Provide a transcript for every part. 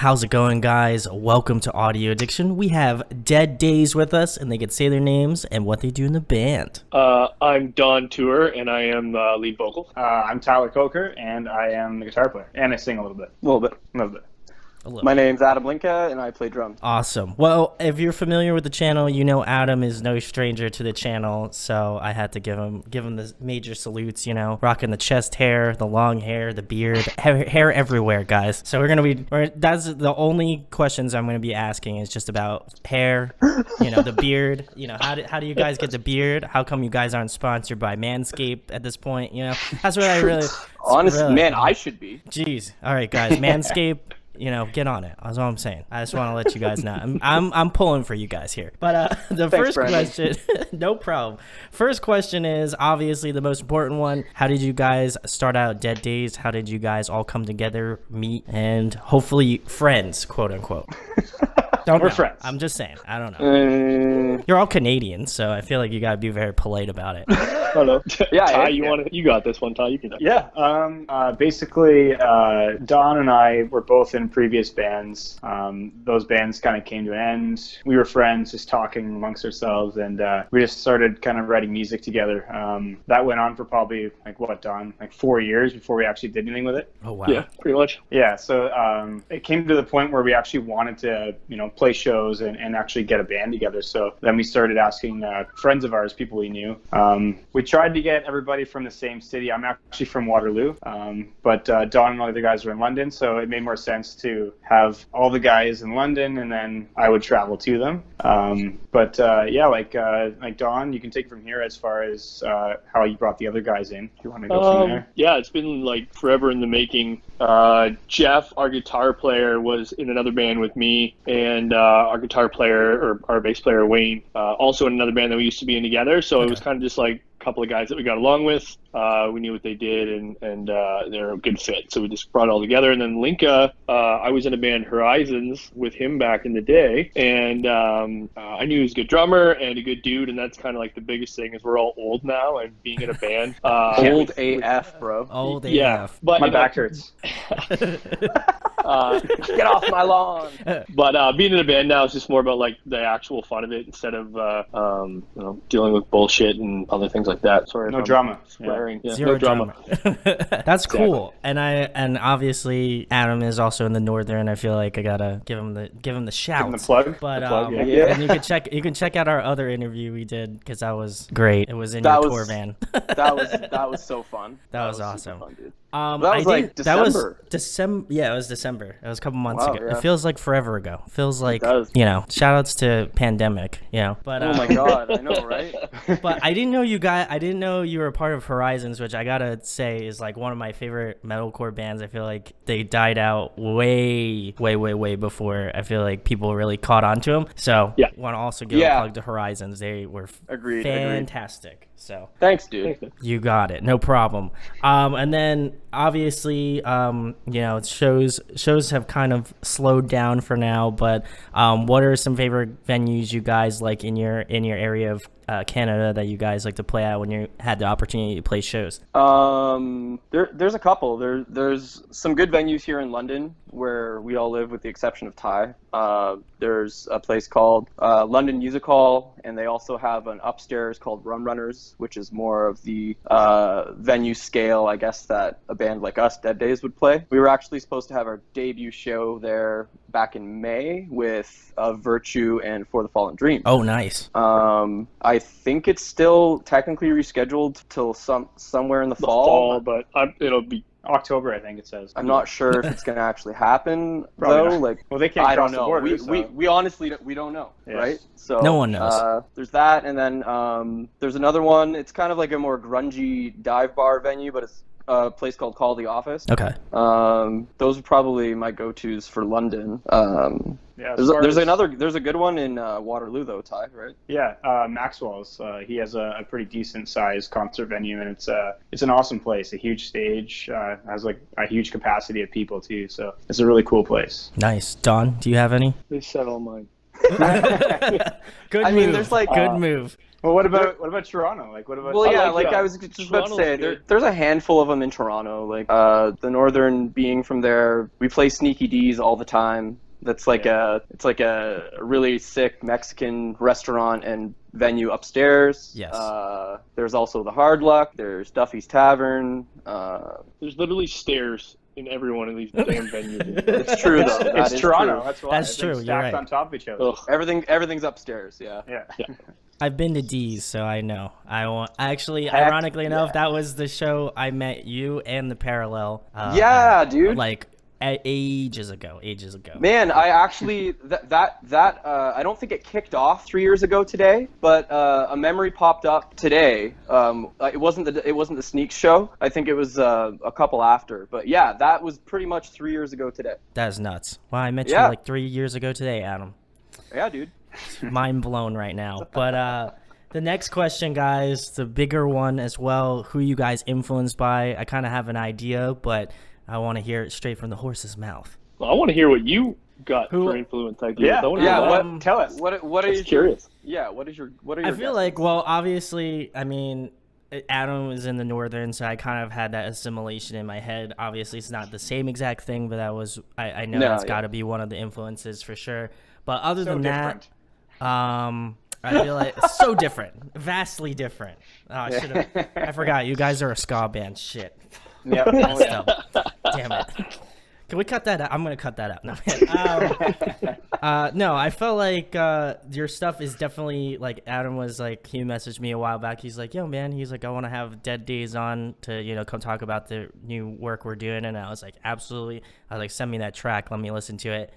How's it going, guys? Welcome to Audio Addiction. We have Dead Days with us, and they can say their names and what they do in the band. I'm Don Tour, and I am the lead vocal. I'm Tyler Coker, and I am the guitar player. And I sing a little bit. A little bit. My name's Adam Linka, and I play drums. Awesome. Well, if you're familiar with the channel, you know Adam is no stranger to the channel, so I had to give him the major salutes, rocking the chest hair, the long hair, the beard, hair everywhere, guys. So that's the only questions I'm going to be asking is just about hair, the beard, how do you guys get the beard? How come you guys aren't sponsored by Manscaped at this point? That's what I really... Honestly, man, I should be. Jeez. All right, guys, Manscaped... get on it. That's all I'm saying. I just want to let you guys know. I'm pulling for you guys here. But first question, no problem. First question is obviously the most important one. How did you guys start out Dead Days? How did you guys all come together, meet, and hopefully friends, quote unquote? We're friends. I'm just saying. I don't know. You're all Canadians, so I feel like you gotta be very polite about it. Hello. Yeah, Ty, you got this one, Ty. You can. Yeah. Basically, Don and I were both in previous bands. Those bands kind of came to an end. We were friends, just talking amongst ourselves, and we just started kind of writing music together. That went on for probably Don? 4 years before we actually did anything with it. Oh wow. Yeah, pretty much. Yeah. So it came to the point where we actually wanted to, play shows and actually get a band together. So then we started asking friends of ours, people we knew. We tried to get everybody from the same city. I'm actually from Waterloo, but Don and all the other guys were in London, so it made more sense to have all the guys in London, and then I would travel to them. But like Don, you can take it from here as far as how you brought the other guys in. If you want to go from there. Yeah, it's been forever in the making. Jeff, our guitar player, was in another band with me, and our guitar player, or our bass player, Wayne, also in another band that we used to be in together. So It was kind of just a couple of guys that we got along with. We knew what they did, and they're a good fit. So we just brought it all together. And then Linka, I was in a band, Horizons, with him back in the day. And I knew he was a good drummer and a good dude. And that's kind of the biggest thing is we're all old now, and being in a band. Old AF, bro. Old yeah, AF. But my back hurts. Get off my lawn. But being in a band now is just more about the actual fun of it instead of dealing with bullshit and other things like that. Sorry, no drama. Swearing. Yeah, Zero no drama. That's cool. And obviously Adam is also in the northern. I feel like I gotta give him the shout. Give him the plug. But the plug, and you can check out our other interview we did because that was great. It was in your tour van. that was so fun. That was awesome. Fun, dude. That was December. That was December. Yeah, it was December. It was a couple months ago. Yeah. It feels like forever ago. It feels like, it does. Shout outs to pandemic, But oh my God, I know, right? But I didn't know you were a part of Horizons, which I gotta say is one of my favorite metalcore bands. I feel like they died out way before I feel like people really caught on to them. So want to also give a plug to Horizons. They were fantastic. So thanks, dude. You got it, no problem. And then obviously, shows have kind of slowed down for now. But what are some favorite venues you guys like in your area of Canada that you guys like to play at when you had the opportunity to play shows? There's a couple. There's some good venues here in London where we all live, with the exception of Ty. There's a place called London Music Hall, and they also have an upstairs called Rum Runners, which is more of the venue scale, I guess, that a band like us, Dead Days, would play. We were actually supposed to have our debut show there back in May with Virtue and For the Fallen Dream. Oh, nice. I think it's still technically rescheduled till somewhere in the fall, but it'll be October, I think it says. I'm not sure if it's going to actually happen, Probably though. Not. They can't cross the border. We honestly don't know, right? So no one knows. There's that, and then there's another one. It's kind of like a more grungy dive bar venue, but it's a place called Call the Office. Okay. Those are probably my go-tos for London. Yeah, there's a good one in Waterloo though, Ty, right? Yeah, Maxwell's. He has a pretty decent sized concert venue, and it's an awesome place. A huge stage, has a huge capacity of people too. So it's a really cool place. Nice. Don, do you have any? They said all mine. Good move. There's good move. Well, what about Toronto? Like, what about? Well, yeah, yeah. I was just about to Toronto's say, good. there's a handful of them in Toronto. Like, the Northern being from there, we play Sneaky D's all the time. That's like it's like a really sick Mexican restaurant and venue upstairs. Yes. There's also the Hard Luck. There's Duffy's Tavern. There's literally stairs in every one of these damn venues. It's true though. That It's is Toronto. true. That's why. That's true, you're Stacked right. on top of each other. Ugh. Everything's upstairs. Yeah. Yeah. I've been to D's, so I know. Actually, Heck, ironically enough, yeah. that was the show I met you and the Parallel. Yeah, dude. Like ages ago. Man, I actually that I don't think it kicked off 3 years ago today, but a memory popped up today. It wasn't the Sneaks show. I think it was a couple after. But yeah, that was pretty much 3 years ago today. That's nuts. Well, I met you Yeah. like 3 years ago today, Adam. Yeah, dude. Mind blown right now. But the next question, guys, the bigger one as well. Who you guys influenced by? I kind of have an idea, but I want to hear it straight from the horse's mouth. Well, I want to hear what you got Who- for influence ideas. Yeah. I want to Yeah, hear that. what- Tell us. What are I'm you curious. Yeah, what are your I feel guesses? like, well, obviously, I mean, Adam is in the Northern, so I kind of had that assimilation in my head. Obviously, it's not the same exact thing, but that was, I know No, that's yeah. got to be one of the influences for sure. But other So than different. that, I feel like it's so different, vastly different. Oh, I forgot. You guys are a ska band. Shit. Yeah. Messed up. Damn it. Can we cut that out? I'm gonna cut that out. No, no, I felt like your stuff is definitely like Adam was like he messaged me a while back. He's like, "Yo, man," he's like, "I want to have Dead Days on to come talk about the new work we're doing." And I was like, "Absolutely." I was like, "Send me that track. Let me listen to it."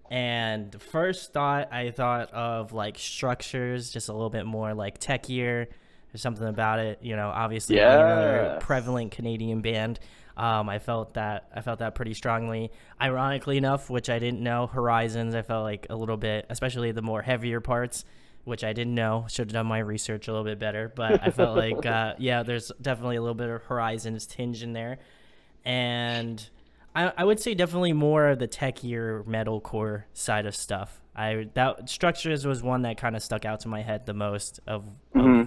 And the first thought I thought of like Structures, just a little bit more like techier. There's something about it, obviously being another Yes. prevalent Canadian band. I felt that pretty strongly. Ironically enough, which I didn't know, Horizons, I felt like a little bit, especially the more heavier parts, which I didn't know. Should have done my research a little bit better. But I felt like, there's definitely a little bit of Horizons tinge in there. And I would say definitely more of the techier metalcore side of stuff. That Structures was one that kind of stuck out to my head the most of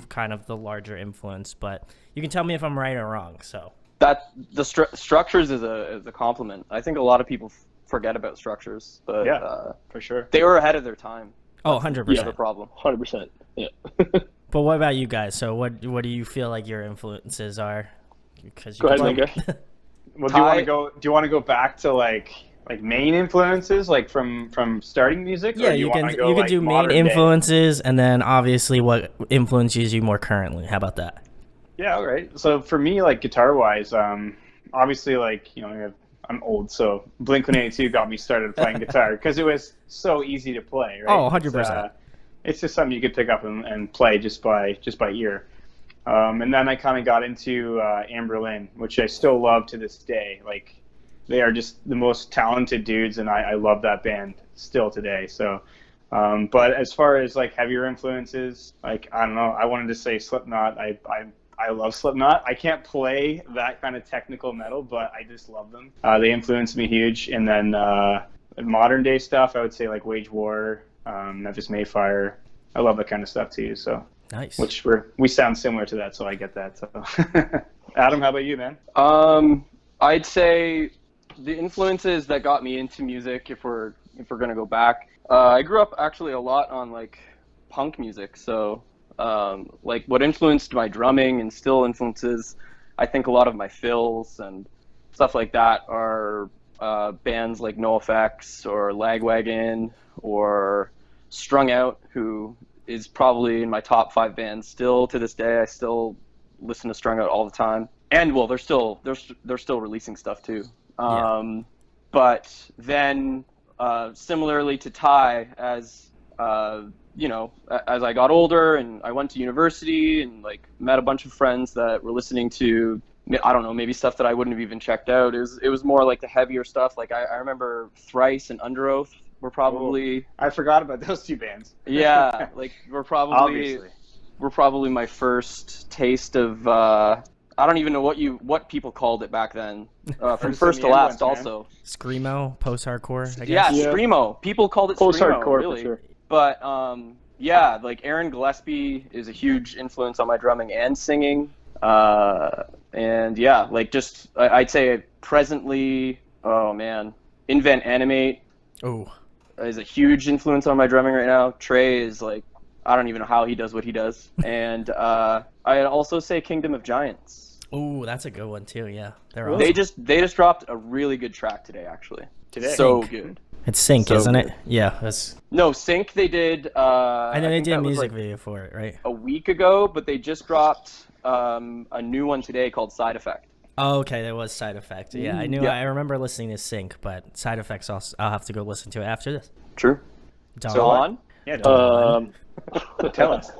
kind of the larger influence. But you can tell me if I'm right or wrong. So. That the Structures is a compliment. I think a lot of people forget about Structures, but Yeah. For sure. they were ahead of their time. Oh, The 100%. other problem. 100%. Yeah. But what about you guys? So what do you feel like your influences are? Because Go ahead, like, Micah. Well, Ty- do you want to go back to like main influences, like from starting music? yeah, or do you wanna can go, you can like, do main modern day? influences and then obviously what influences you more currently. How about that? Yeah, all right. So for me, like guitar-wise, obviously, like I'm old, so Blink-182 got me started playing guitar because it was so easy to play. Right? Oh, 100%. It's just something you could pick up and play just by ear. And then I kind of got into Amberlin, which I still love to this day. Like, they are just the most talented dudes, and I love that band still today. So, but as far as like heavier influences, like I don't know, I wanted to say Slipknot. I love Slipknot. I can't play that kind of technical metal, but I just love them. They influenced me huge. And then modern day stuff, I would say like Wage War, Memphis Mayfire. I love that kind of stuff too. So. Nice. Which we sound similar to that, so I get that. So. Adam, how about you, man? I'd say the influences that got me into music, if we're gonna go back, I grew up actually a lot on like punk music. So like what influenced my drumming and still influences, I think a lot of my fills and stuff like that are bands like NoFX or Lagwagon or Strung Out, who is probably in my top 5 bands still to this day. I still listen to Strung Out all the time, and well, they're still releasing stuff too. But then similarly to Ty, as as I got older and I went to university and like met a bunch of friends that were listening to, I don't know, maybe stuff that I wouldn't have even checked out. It was more like the heavier stuff. Like I remember Thrice and Under Oath were probably. I forgot about those two bands. Yeah, like we're probably my first taste of I don't even know what people called it back then. From first to last, also. Screamo, post-hardcore, I Yeah, guess. Yeah. Screamo. People called it Post Screamo, hardcore really. for sure. But yeah, like Aaron Gillespie is a huge influence on my drumming and singing. And yeah, like just I'd say presently, oh man, Invent Animate is a huge influence on my drumming right now. Trey is like, I don't even know how he does what he does. And I'd also say Kingdom of Giants. Oh, that's a good one too. Yeah, they're They awesome. just dropped a really good track today, actually. Today? So Sync. good. It's Sync, So isn't good. it? Yeah, that's. No, Sync they did. I know they think did a that was, music like, video for it, right? a week ago, but they just dropped a new one today called Side Effect. Oh, okay, that was Side Effect. Yeah, I knew. Yeah. I remember listening to Sync, but Side Effects. I'll have to go listen to it after this. True. Dawn. Dawn? Yeah, tell us.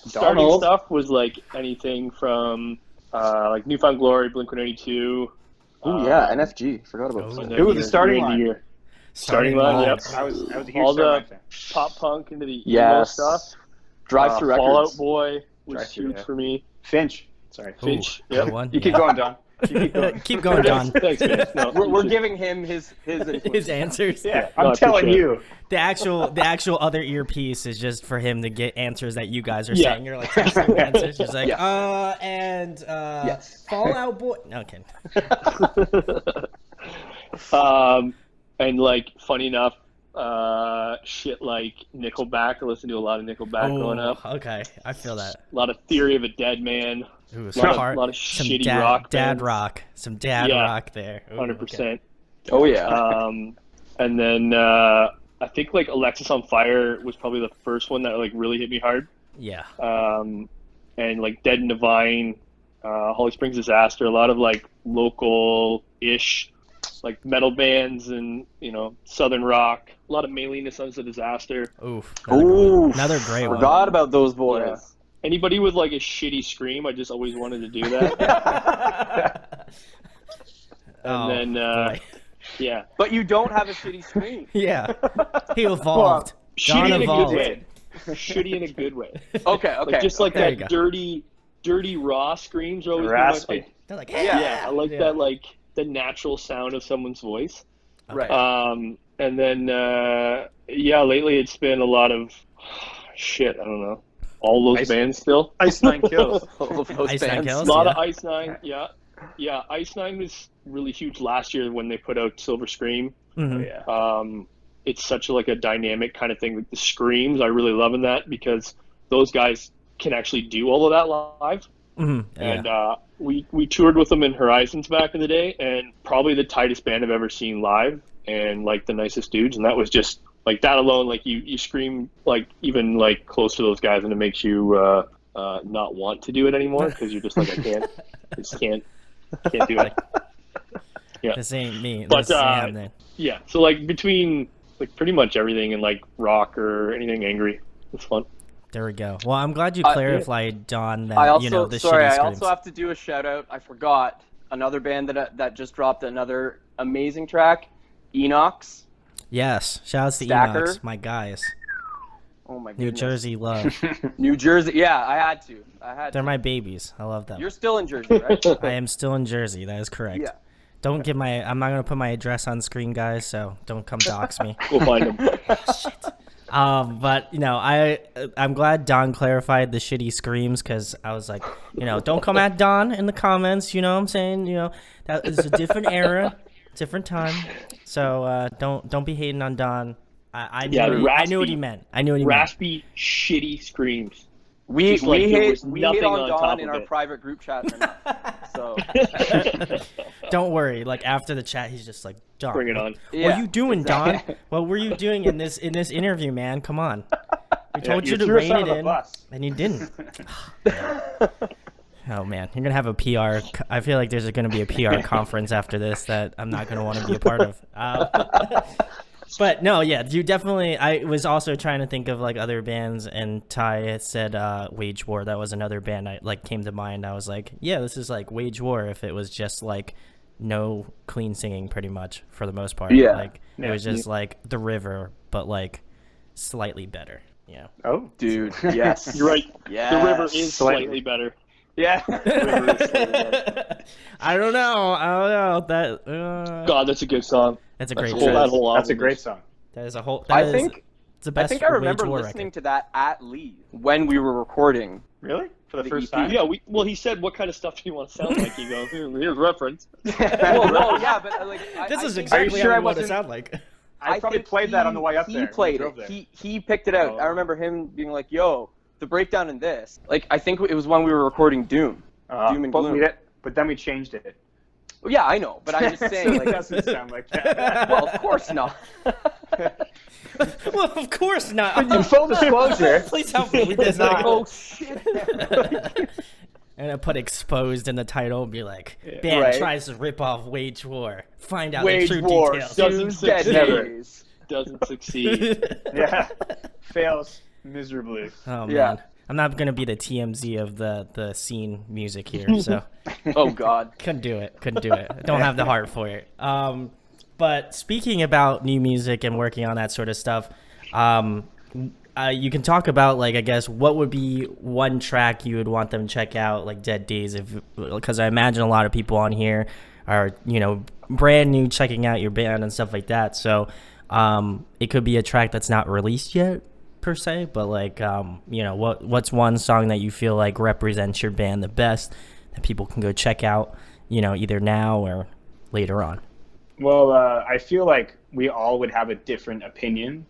Starting Donald. stuff was like anything from like Newfound Glory, Blink-182. Oh yeah, NFG. Forgot about Oh. that. Ooh, the starting year into line. year. Starting line, yep. I was a huge All the Starlight fan. pop punk into the emo Yes. stuff. Drive Through Fall Records. Out Boy was Drive-Thru, huge yeah. for me. Finch. Sorry. Finch, Ooh, yep. good one. You keep yeah. going, Don. You keep going. Keep going, Don. Thanks, man. No, We're just- giving him his influence. His answers. Yeah, No, I I'm telling appreciate you. The actual other earpiece is just for him to get answers that you guys are Yeah. saying. You're like texting answers. He's like, Yeah. Yes. Fallout Boy. Okay. And like, funny enough, shit like Nickelback. I listened to a lot of Nickelback growing up. Okay, I feel that. A lot of Theory of a Dead Man. Ooh, A lot hard- of some shitty dad, rock. dad bands. rock. Some dad Yeah. rock there. Ooh, 100%. Oh yeah. And then I think like Alexis on Fire was probably the first one that like really hit me hard. Yeah. And like Dead and Divine, Holly Springs Disaster, a lot of like local-ish like metal bands and, you know, southern rock. A lot of mainly Sons of Disaster. Oof. Oof. Another great one. Forgot about those boys. Yeah. Anybody with like a shitty scream, I just always wanted to do that. And then, boy. yeah. But you don't have a shitty screen. Yeah. He evolved. Don Shitty in a good evolved. way. Shitty in a good way. Okay. Like just like There you that go. dirty raw screams are always Raspy. like, They're like, yeah, I like Yeah. that, like the natural sound of someone's voice. Right. And then lately it's been a lot of shit. I don't know, all those Ice- bands still. Ice Nine Kills. All of those Ice Nine bands. Kills? A lot of Yeah. Ice Nine. Yeah. Ice Nine was really huge last year when they put out Silver Scream. Mhm. Yeah. It's such a dynamic kind of thing. Like the screams, I really loving that because those guys can actually do all of that live. Mhm. Yeah. And we toured with them in Horizons back in the day, and probably the tightest band I've ever seen live, and like the nicest dudes. And that was just like that alone. Like you scream like even like close to those guys, and it makes you not want to do it anymore because you're just like I just can't do it. Yeah. This ain't me. But, This ain't happening. Yeah. So like between like pretty much everything and like rock or anything angry, it's fun. There we go. Well, I'm glad you I- clarified, Don, that I also you know the sorry. shitty I screams. also have to do a shout out. I forgot another band that just dropped another amazing track, Enox. Yes, shout outs to Stacker. Enox, my guys. Oh my New goodness. Jersey love. New Jersey. Yeah, I had to. They're my babies. I love them. You're still in Jersey, right? I am still in Jersey. That is correct. Yeah. Don't give I'm not gonna put my address on screen, guys. So don't come dox me. Go find them. But you know, I'm glad Don clarified the shitty screams because I was like, you know, don't come at Don in the comments. You know what I'm saying? You know, that is a different era, different time. So don't be hating on Don. I knew Yeah, I knew what he meant. I knew what he meant. Raspy, shitty screams. We Just like there was hate nothing on on Don top in of our it. private group chat right now. So Don't worry. Like after the chat, he's just like, Don, Bring it on. what yeah, are you doing, exactly. Don? What were you doing in this interview, man? Come on. We told you to threw us rein under it the in, bus. and you didn't. Oh man, you're gonna have a PR. I feel like there's gonna be a PR conference after this that I'm not gonna want to be a part of. But no, yeah, you definitely. I was also trying to think of like other bands, and Ty had said Wage War. That was another band I like came to mind. I was like, yeah, this is like Wage War if it was just like no clean singing, pretty much for the most part. Yeah. Like it was just like The River, but like slightly better. Yeah. Oh, dude, yes. You're right. Yes. The river is Slightly. slightly better. Yeah. I don't know. That God, that's a good song. that's a That's great a whole, that track. whole that's a album great is- song. That is a whole. I that is think It's the best. I think I remember Wage War listening record. to that at Lee when we were recording. Really? For the The first EP? time? Yeah, he said, what kind of stuff do you want to sound like? You go, here's reference. Well, no, yeah, but like This I is think- exactly sure how I you want to wasn't- sound like. I probably think played that on the way up there. He when we played drove it. there. He picked it out. Oh. I remember him being like, "Yo, the breakdown in this." Like, I think it was when we were recording Doom. Doom and but Gloom. But then we changed it. Well, yeah, I know, but I'm just So saying, it like, doesn't sound like that. well, of course not. Well, of course not. In full disclosure, Please help me with this. not. Oh shit. And I put exposed in the title and be like, band Right. tries to rip off Wage War. Find out Wage the true War. details. Doesn't Dead succeed. days. Doesn't succeed. yeah, fails miserably. Oh, man. Yeah. I'm not going to be the TMZ of the scene music here, so Oh god. couldn't do it. I don't have the heart for it. But speaking about new music and working on that sort of stuff, you can talk about, like, I guess, what would be one track you would want them to check out, like Dead Days, because I imagine a lot of people on here are, brand new checking out your band and stuff like that. So it could be a track that's not released yet, per se, but like, what's one song that you feel like represents your band the best that people can go check out, either now or later on? Well, I feel like we all would have a different opinion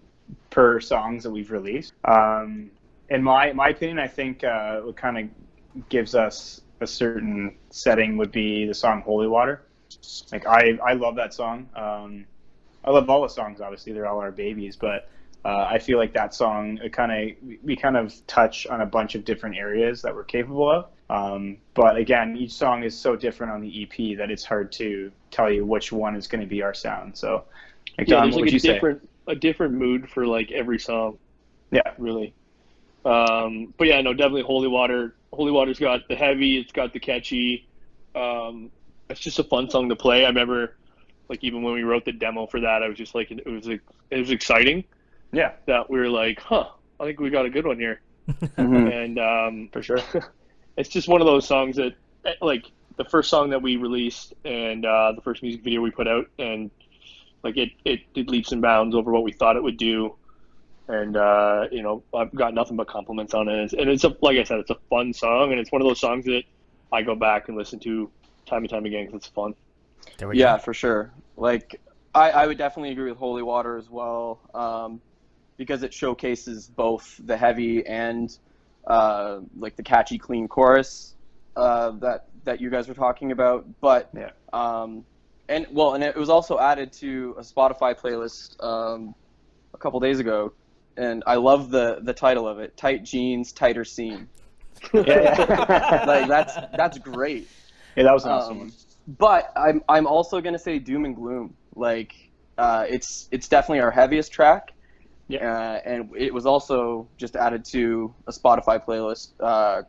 per songs that we've released. In my opinion, I think what kind of gives us a certain setting would be the song Holy Water. Like, I love that song. I love all the songs, obviously. They're all our babies, but I feel like that song, we kind of touch on a bunch of different areas that we're capable of. But again, each song is so different on the EP that it's hard to tell you which one is going to be our sound. So, like, Yeah, Don, there's what like would you say? a different mood for like every song, Yeah, really. But yeah, no, definitely Holy Water. Holy Water's got the heavy, it's got the catchy. It's just a fun song to play. I remember, like, even when we wrote the demo for that, I was just like, it was exciting yeah, that we were like, I think we got a good one here. Mhm. And for sure. it's just one of those songs that, like, the first song that we released and the first music video we put out, and like it did leaps and bounds over what we thought it would do. And I've got nothing but compliments on it. And it's like I said, it's a fun song, and it's one of those songs that I go back and listen to time and time again because it's fun. There we Yeah, go. for sure. Like, I would definitely agree with Holy Water as well, because it showcases both the heavy and like the catchy, clean chorus that you guys were talking about. But Yeah. and it was also added to a Spotify playlist a couple days ago, and I love the title of it: "Tight Jeans, Tighter Scene." Yeah. Like, that's great. Yeah, that was an awesome one. But I'm also gonna say Doom and Gloom. Like, it's definitely our heaviest track. Yeah. And it was also just added to a Spotify playlist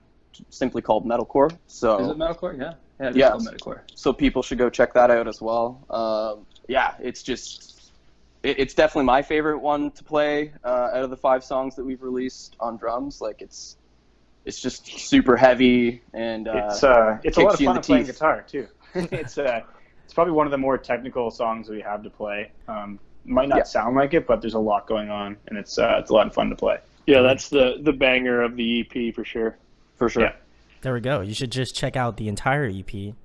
simply called Metalcore. So Is it Metalcore? Yeah. Yeah, it is Yeah. called Metalcore. so people should go check that out as well. Yeah, it's just it's definitely my favorite one to play out of the 5 songs that we've released on drums. Like, it's just super heavy, and It's a lot of kicks you in fun the playing teeth. guitar too. It's probably one of the more technical songs we have to play. Might not Yeah. sound like it, but there's a lot going on, and it's a lot of fun to play. Yeah, that's the banger of the EP for sure. For sure. Yeah. There we go. You should just check out the entire EP.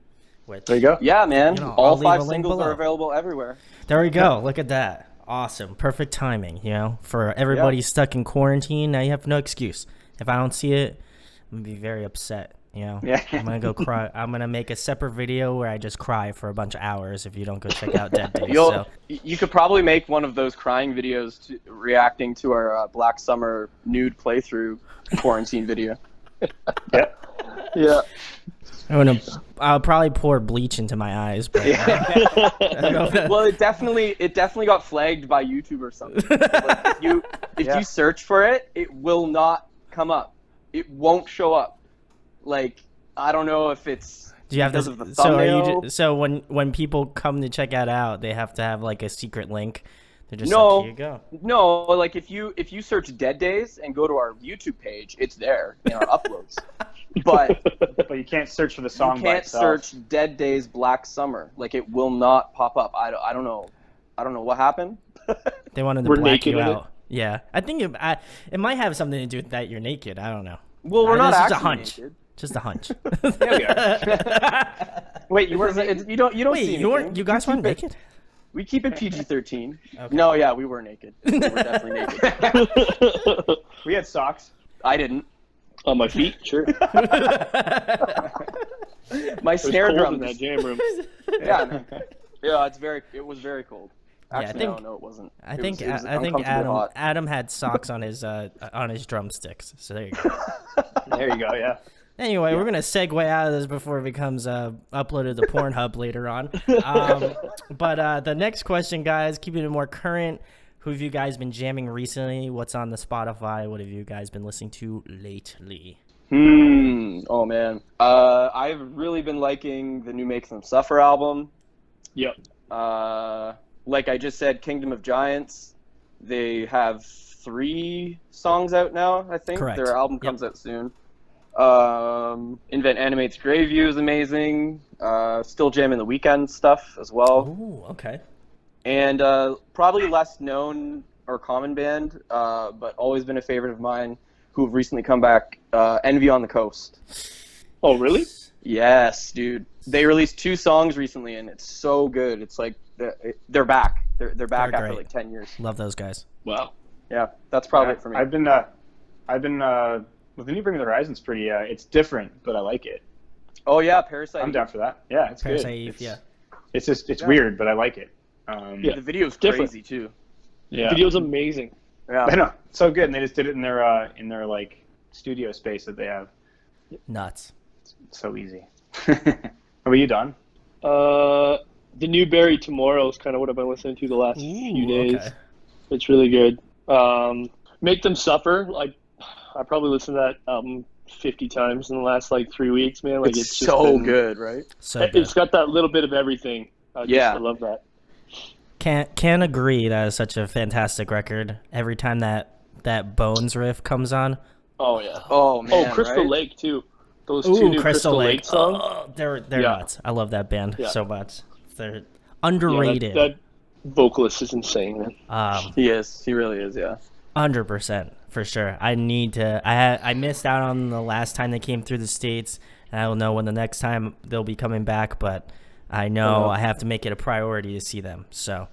Which, There you go. Yeah, man. I'll All leave a 5 link singles below. are available everywhere. There we go. Look at that. Awesome. Perfect timing, for everybody stuck in quarantine. Now you have no excuse. If I don't see it, I'm going to be very upset, Yeah. I'm going to go cry. I'm going to make a separate video where I just cry for a bunch of hours if you don't go check out Dead Days. So, You could probably make one of those crying videos reacting to our Black Summer nude playthrough quarantine video. Yeah. Yeah. I'll probably pour bleach into my eyes, but I don't know if that- Well, it definitely got flagged by YouTube or something. Like, if Yeah. you search for it, it will not come up. It won't show up. Like, I don't know if it's do you have because to, of the so are you thumbnail. so when people come to check that out, they have to have like a secret link. They're just No. like, here you go. No, like if you search Dead Days and go to our YouTube page, it's there in our uploads. But But you can't search for the song you by can't itself. search Dead Days Black Summer. Like, it will not pop up. I don't know what happened. They wanted to We're black naked you in it. out. Yeah, I think it might have something to do with that you're naked. I don't know. Well, we're not That's actually just a hunch. naked. Just a hunch. There we are. Wait, you weren't? You don't Wait, see you anything. guys weren't naked? We keep it PG-13. Okay. No, yeah, we were naked. We were definitely naked. We had socks. I didn't. On my feet, sure. My It was snare cold drum. in that jam room. Yeah, man. Yeah, it was very cold. I Actually, think- no, it wasn't. I It think was I think uncomfortably hot. Adam had socks on his drumsticks. So there you go. There you go. Yeah. Anyway, we're gonna segue out of this before it becomes uploaded to Pornhub later on. But the next question, guys, keeping it more current. Who have you guys been jamming recently? What's on the Spotify? What have you guys been listening to lately? Oh man. I've really been liking the new Make Them Suffer album. Yep. Like I just said, Kingdom of Giants. They have 3 songs out now, I think. Correct. Their album comes out soon. Invent Animate's Greyview is amazing. Still jamming the Weeknd stuff as well. Ooh, okay. And probably less known or common band, but always been a favorite of mine, who have recently come back, Envy on the Coast. Oh, really? Yes, dude. They released 2 songs recently, and it's so good. It's like they're back. They're back They're after great. like 10 years. Love those guys. Wow. Yeah, that's probably it for me. I've been well, the new Bring Me the Horizon's pretty. It's different, but I like it. Oh yeah, Parasite. I'm down for that. Yeah, it's Parasite good. Eve, yeah. It's just weird, but I like it. Yeah. The video's Different. crazy too. Yeah. Video's amazing. Yeah. I know, it's so good, and they just did it in their like studio space that they have. Nuts. It's so easy. Are you done? The new Barry Tomorrow is kind of what I've been listening to the last few days. Okay. It's really good. Make Them Suffer. Like, I probably listened to that album 50 times in the last like 3 weeks, man. Like, It's just so been- good, right? So good. It's got that little bit of everything. Yeah. I love that. Can't agree. That is such a fantastic record. Every time that Bones riff comes on. Oh yeah. Oh man. Oh, Crystal right? Lake too. Those Ooh, two new Crystal Lake songs. Oh, they're Yeah. nuts. I love that band Yeah. so much. They're Yeah, underrated. that vocalist is insane, man. He is. He really is. Yeah. 100% for sure. I need to. I missed out on the last time they came through the States, and I don't know when the next time they'll be coming back, but I know I have to make it a priority to see them. So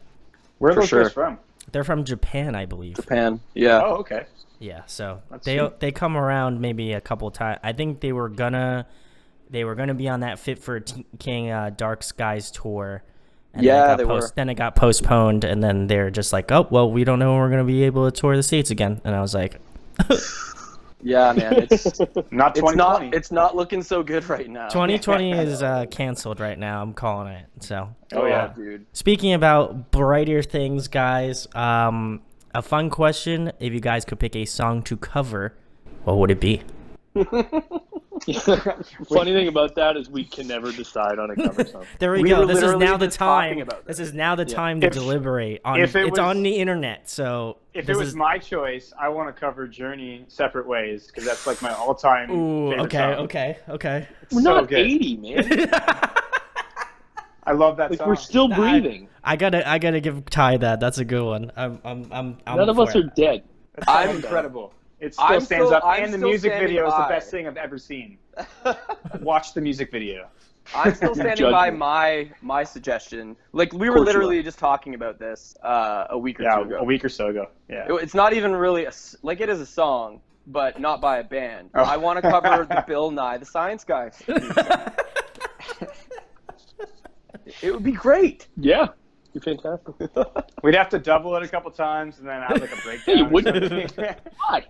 Where are For those sure. guys from? they're from Japan, I believe. Japan. Yeah. Oh, okay. Yeah, so That's they sweet. they come around maybe a couple times. I think they were gonna be on that Fit for King Dark Skies tour. And Yeah, then they were. Then it got postponed, and then they're just like, oh well, we don't know when we're gonna be able to tour the States again. And I was like, Yeah, man. It's Not 2020. it's not looking so good right now. 2020 is canceled right now. I'm calling it. So Oh, yeah. dude. speaking about brighter things, guys, a fun question: if you guys could pick a song to cover, what would it be? Funny thing about that is we can never decide on a cover song. There we We go. were This is literally now the just talking time. about This this. is now the time to If- deliberate on. if it It's was- on the internet, so If this it was is- my choice, I want to cover Journey Separate Ways because that's like my all-time Ooh, favorite okay, song. okay. We're So not good. 80, man. I love that Like song. we're still breathing. I gotta give Ty that. That's a good one. I'm None of us for are it. dead. That song's I'm- incredible. It still I'm stands still- up, I'm and the still music standing video is the by. best thing I've ever seen. Watch the music video. I'm still standing Judge by me. my suggestion. Like we were course you literally just talking about this a week or Yeah, two ago. a week or so ago. Yeah. It's not even really like it is a song, but not by a band. Oh. I want to cover the Bill Nye the Science Guy. It would be great. Yeah, you're fantastic. We'd have to double it a couple times and then add like a breakdown. Hey, you or wouldn't. something. Why?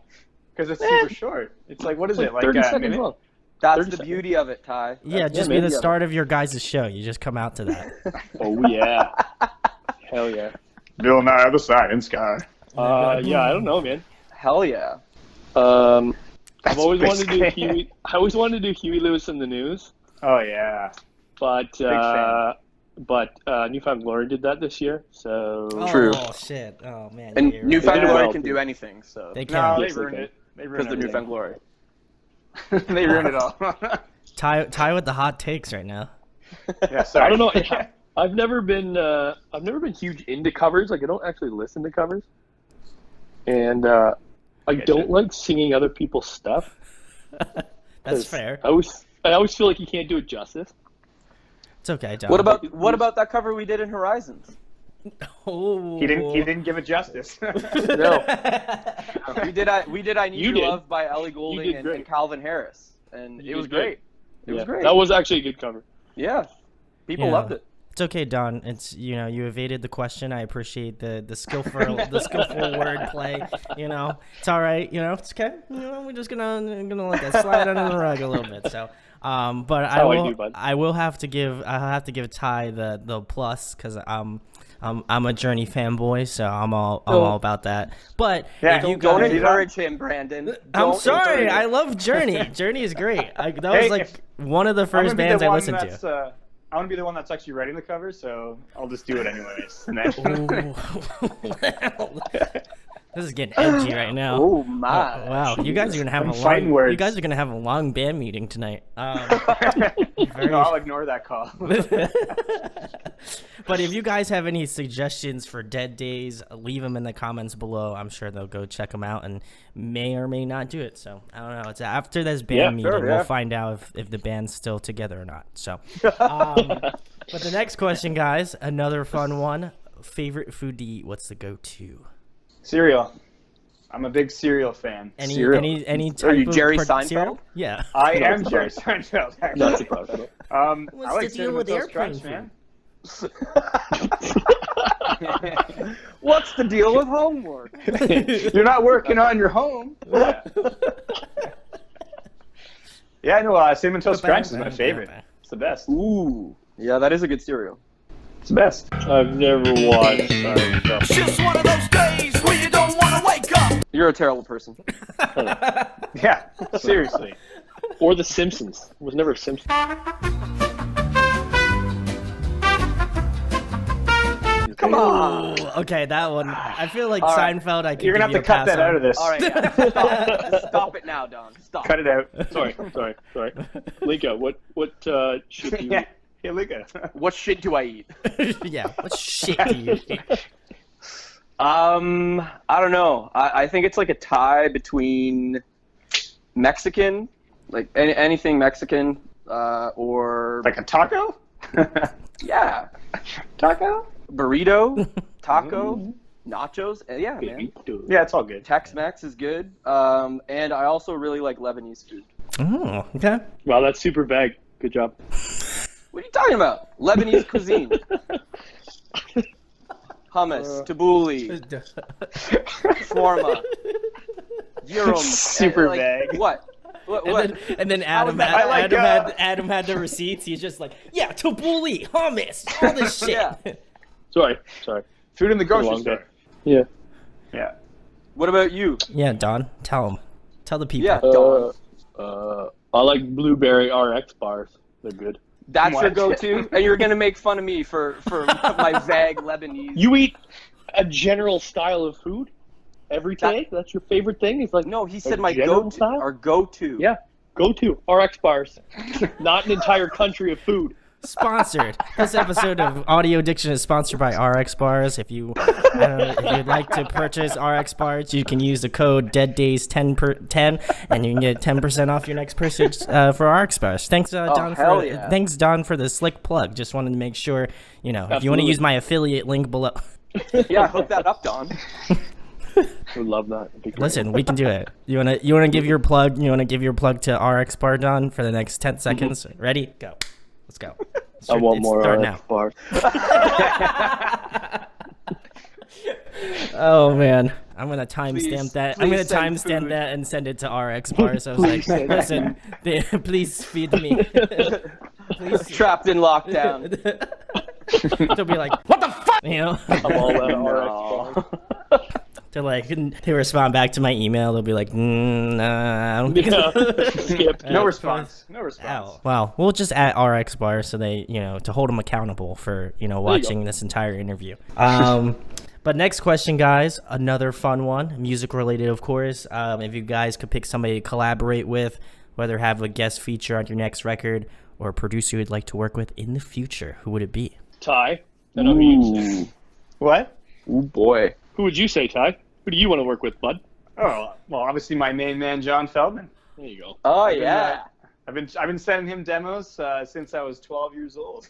Because it's super short. It's like, what is it? Like 30 a seconds minute? long. That's 30 the seconds. beauty of it, Ty. Yeah, just be maybe the I- start of your guys' show. You just come out to that. Oh yeah. Hell yeah. Bill Nye the Science Guy. Yeah, I don't know, man. Hell yeah. I've That's always wanted to do basically- Huey. I always wanted to do Huey Lewis in the News, Oh, yeah. but fan. Newfound Glory did that this year, so True. Oh shit. Oh man. And yeah, you're Newfound right. Yeah. Glory can do anything, so They No, can. they Yes, they ruined can. it. They because ruined they're everything. Newfound Glory. They ruined it all. Ty with the hot takes right now. Yeah, sorry. I don't know. I've never been huge into covers. Like I don't actually listen to covers. and I don't like singing other people's stuff. That's fair. I always feel like you can't do it justice. It's okay, John. What about that cover we did in Horizons? Oh. He didn't give it justice. No. We did I Need You Your did. Love by Ellie Goulding did great. and Calvin Harris. And You it was did great. great. It was great. That was actually a good cover. Yeah. People Yeah. loved it. It's okay, Don. It's you evaded the question. I appreciate the skillful word play. It's all right. It's okay. We're just gonna let that slide under the rug a little bit. So, but I will have to give Ty the plus because I'm a Journey fanboy, so I'm all about that. But Yeah, if you Don't guys, encourage him, Brandon. I'm Don't sorry. encourage I him. love Journey. Journey is great. That Hey, was like one of the first bands I listened to. I want to be the one that's actually writing the cover, so I'll just do it anyways. And then... This is getting edgy right now. Oh my! Wow, you guys are gonna have fighting words. You guys are gonna have a long band meeting tonight. No, I'll ignore that call. But if you guys have any suggestions for Dead Days, leave them in the comments below. I'm sure they'll go check them out and may or may not do it. So I don't know. It's after this band meeting, we'll find out if the band's still together or not. So, but the next question, guys, another fun one. Favorite food to eat? What's the go-to? Cereal. I'm a big cereal fan. Any type Are you of Jerry cereal? Seinfeld? Yeah. I am Jerry Seinfeld, actually. That's impossible. I What's like the deal with Cinnamon Toast airplane Crunch, man. What's the deal with homework? You're not working on your home. Yeah, no, Cinnamon Toast Crunch is my favorite. It's the best. Ooh, yeah, that is a good cereal. It's the best. I've never watched Seinfeld. Just one of those days where you don't want to wake up. You're a terrible person. Yeah, seriously. Or The Simpsons. Was never a Simpsons. Come on. Ooh, okay, that one. I feel like All right. Seinfeld. I can You're gonna give have to you a cut pass that out on. of this. All right, guys, stop it now, Don. Stop. Cut it out. Sorry. Linka, what should you Yeah, hey, Luca. What shit do I eat? Yeah. What shit do you eat? I don't know. I think it's like a tie between Mexican, like anything Mexican, or Like a taco? yeah, Taco? burrito, taco, nachos. Yeah, man. Yeah, it's all good. Tex-Mex is good. And I also really like Lebanese food. Oh, okay. Wow, that's super vague. Good job. What are you talking about? Lebanese cuisine. Hummus, tabbouleh, shawarma, gyrom. Super like, vague. What? What? And then How is Adam, that- I like, Adam had the receipts. He's just like, yeah, tabbouleh, hummus, all this shit. Yeah. Sorry. Food in the It's a grocery long day. store. Yeah. Yeah. What about you? Yeah, Don, tell him. Tell the people. Yeah, Don. I like blueberry RX bars. They're good. That's your What? go-to, and you're gonna make fun of me for my vague Lebanese. You eat a general style of food every That- day? That's your favorite thing? It's like No, he a said my general go-to. style? Our go-to. Yeah. Go to RX bars. Not an entire country of food. Sponsored. This episode of Audio Addiction is sponsored by RX Bars. If you'd like to purchase RX Bars, you can use the code DEADDAYS10 and you can get 10% off your next purchase for RX Bars. Thanks, Don. hell yeah. Thanks, Don, for the slick plug. Just wanted to make sure, if you want to Absolutely. use my affiliate link below. Yeah, hook that up, Don. I would love that. It'd be great. Listen, we can do it. You wanna give your plug? You wanna give your plug to RX Bar, Don, for the next 10 seconds? Ready? Go. Let's go. I want more start RX bars. Oh man, I'm gonna timestamp Please- that. I'm gonna please send timestamp food. that and send it to RX Bars. I was like, listen, please feed me. Please. Trapped in lockdown. They'll be like, what the fuck? I'm all out of RX bars. They're like, they respond back to my email. They'll be like, nah, I don't think so. Yeah. Skip. No response. No response. Ow. Well, we'll just add RX Bar so they, to hold them accountable for, watching this entire interview. But next question, guys, another fun one, music related, of course. If you guys could pick somebody to collaborate with, whether have a guest feature on your next record or a producer you'd like to work with in the future, who would it be? Ty. I know who you'd say. What? Oh boy. Who would you say, Ty? Who do you want to work with, bud? Oh, well, obviously my main man, John Feldman. There you go. Oh yeah. I've been sending him demos since I was 12 years old.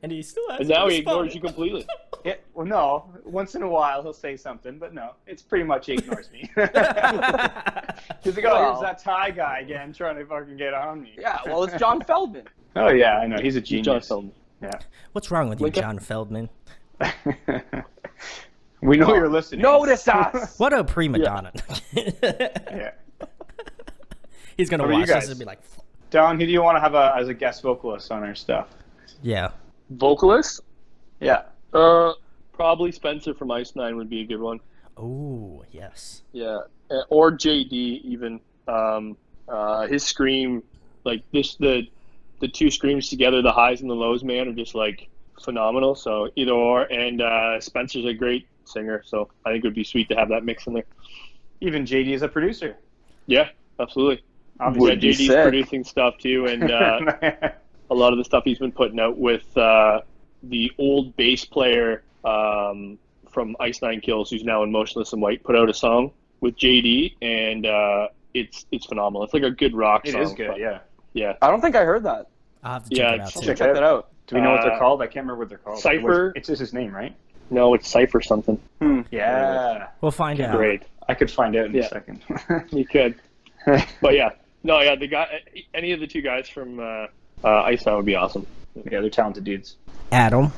And he still has And now he ignores you completely. Yeah, well, no. Once in a while he'll say something, but no, it's pretty much he ignores me. He's like, oh, here's that Thai guy again trying to fucking get on me. Yeah. Well, it's John Feldman. Oh yeah, I know. He's a genius. John Feldman. Yeah. What's wrong with you, John Feldman? We know you're listening. Notice us. What a prima donna. Yeah. He's gonna How about you watch this guys? and be like, Don, who do you want to have as a guest vocalist on our stuff? yeah. Vocalist? Yeah. Probably Spencer from Ice Nine would be a good one. Oh, yes. Yeah, or JD even. His scream, like the two screams together, the highs and the lows, man, are just like phenomenal. So either or, and Spencer's a great singer, so I think it would be sweet to have that mix in there. Even JD is a producer. Yeah, absolutely. Obviously. Yeah, Would be JD's sick. producing stuff too, and a lot of the stuff he's been putting out with the old bass player from Ice Nine Kills, who's now in Motionless in White, put out a song with JD, and it's phenomenal. It's like a good rock song. It is good, yeah. Yeah. I don't think I heard that. I'll have to check Yeah, it out, it's- too. Check Check that out. Do we know what they're called? I can't remember what they're called. Cypher. It's just his name, right? No, it's Cypher something. Yeah. We'll find out. Great. I could find out in a Yeah. second. You could. But yeah. No, yeah, the guy, any of the two guys from Ice Nine would be awesome. Yeah, they're talented dudes. Adam.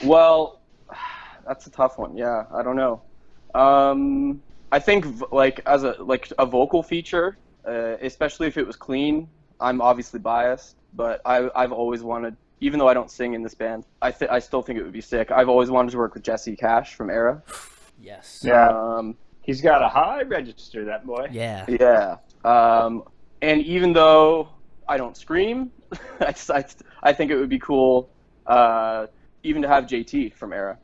Well, that's a tough one. Yeah, I don't know. I think like as a vocal feature, especially if it was clean. I'm obviously biased, but I've always wanted, even though I don't sing in this band, I still think it would be sick. I've always wanted to work with Jesse Cash from Era. Yes. Yeah. He's got a high register, that boy. Yeah. Yeah. And even though I don't scream, I think it would be cool, even to have JT from Era,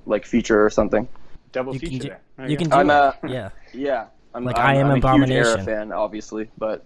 like feature or something. Double You can feature do, there. There you you can go. do I'm it. Yeah. Yeah. I'm I Am I'm a huge Era Abomination. fan, obviously, but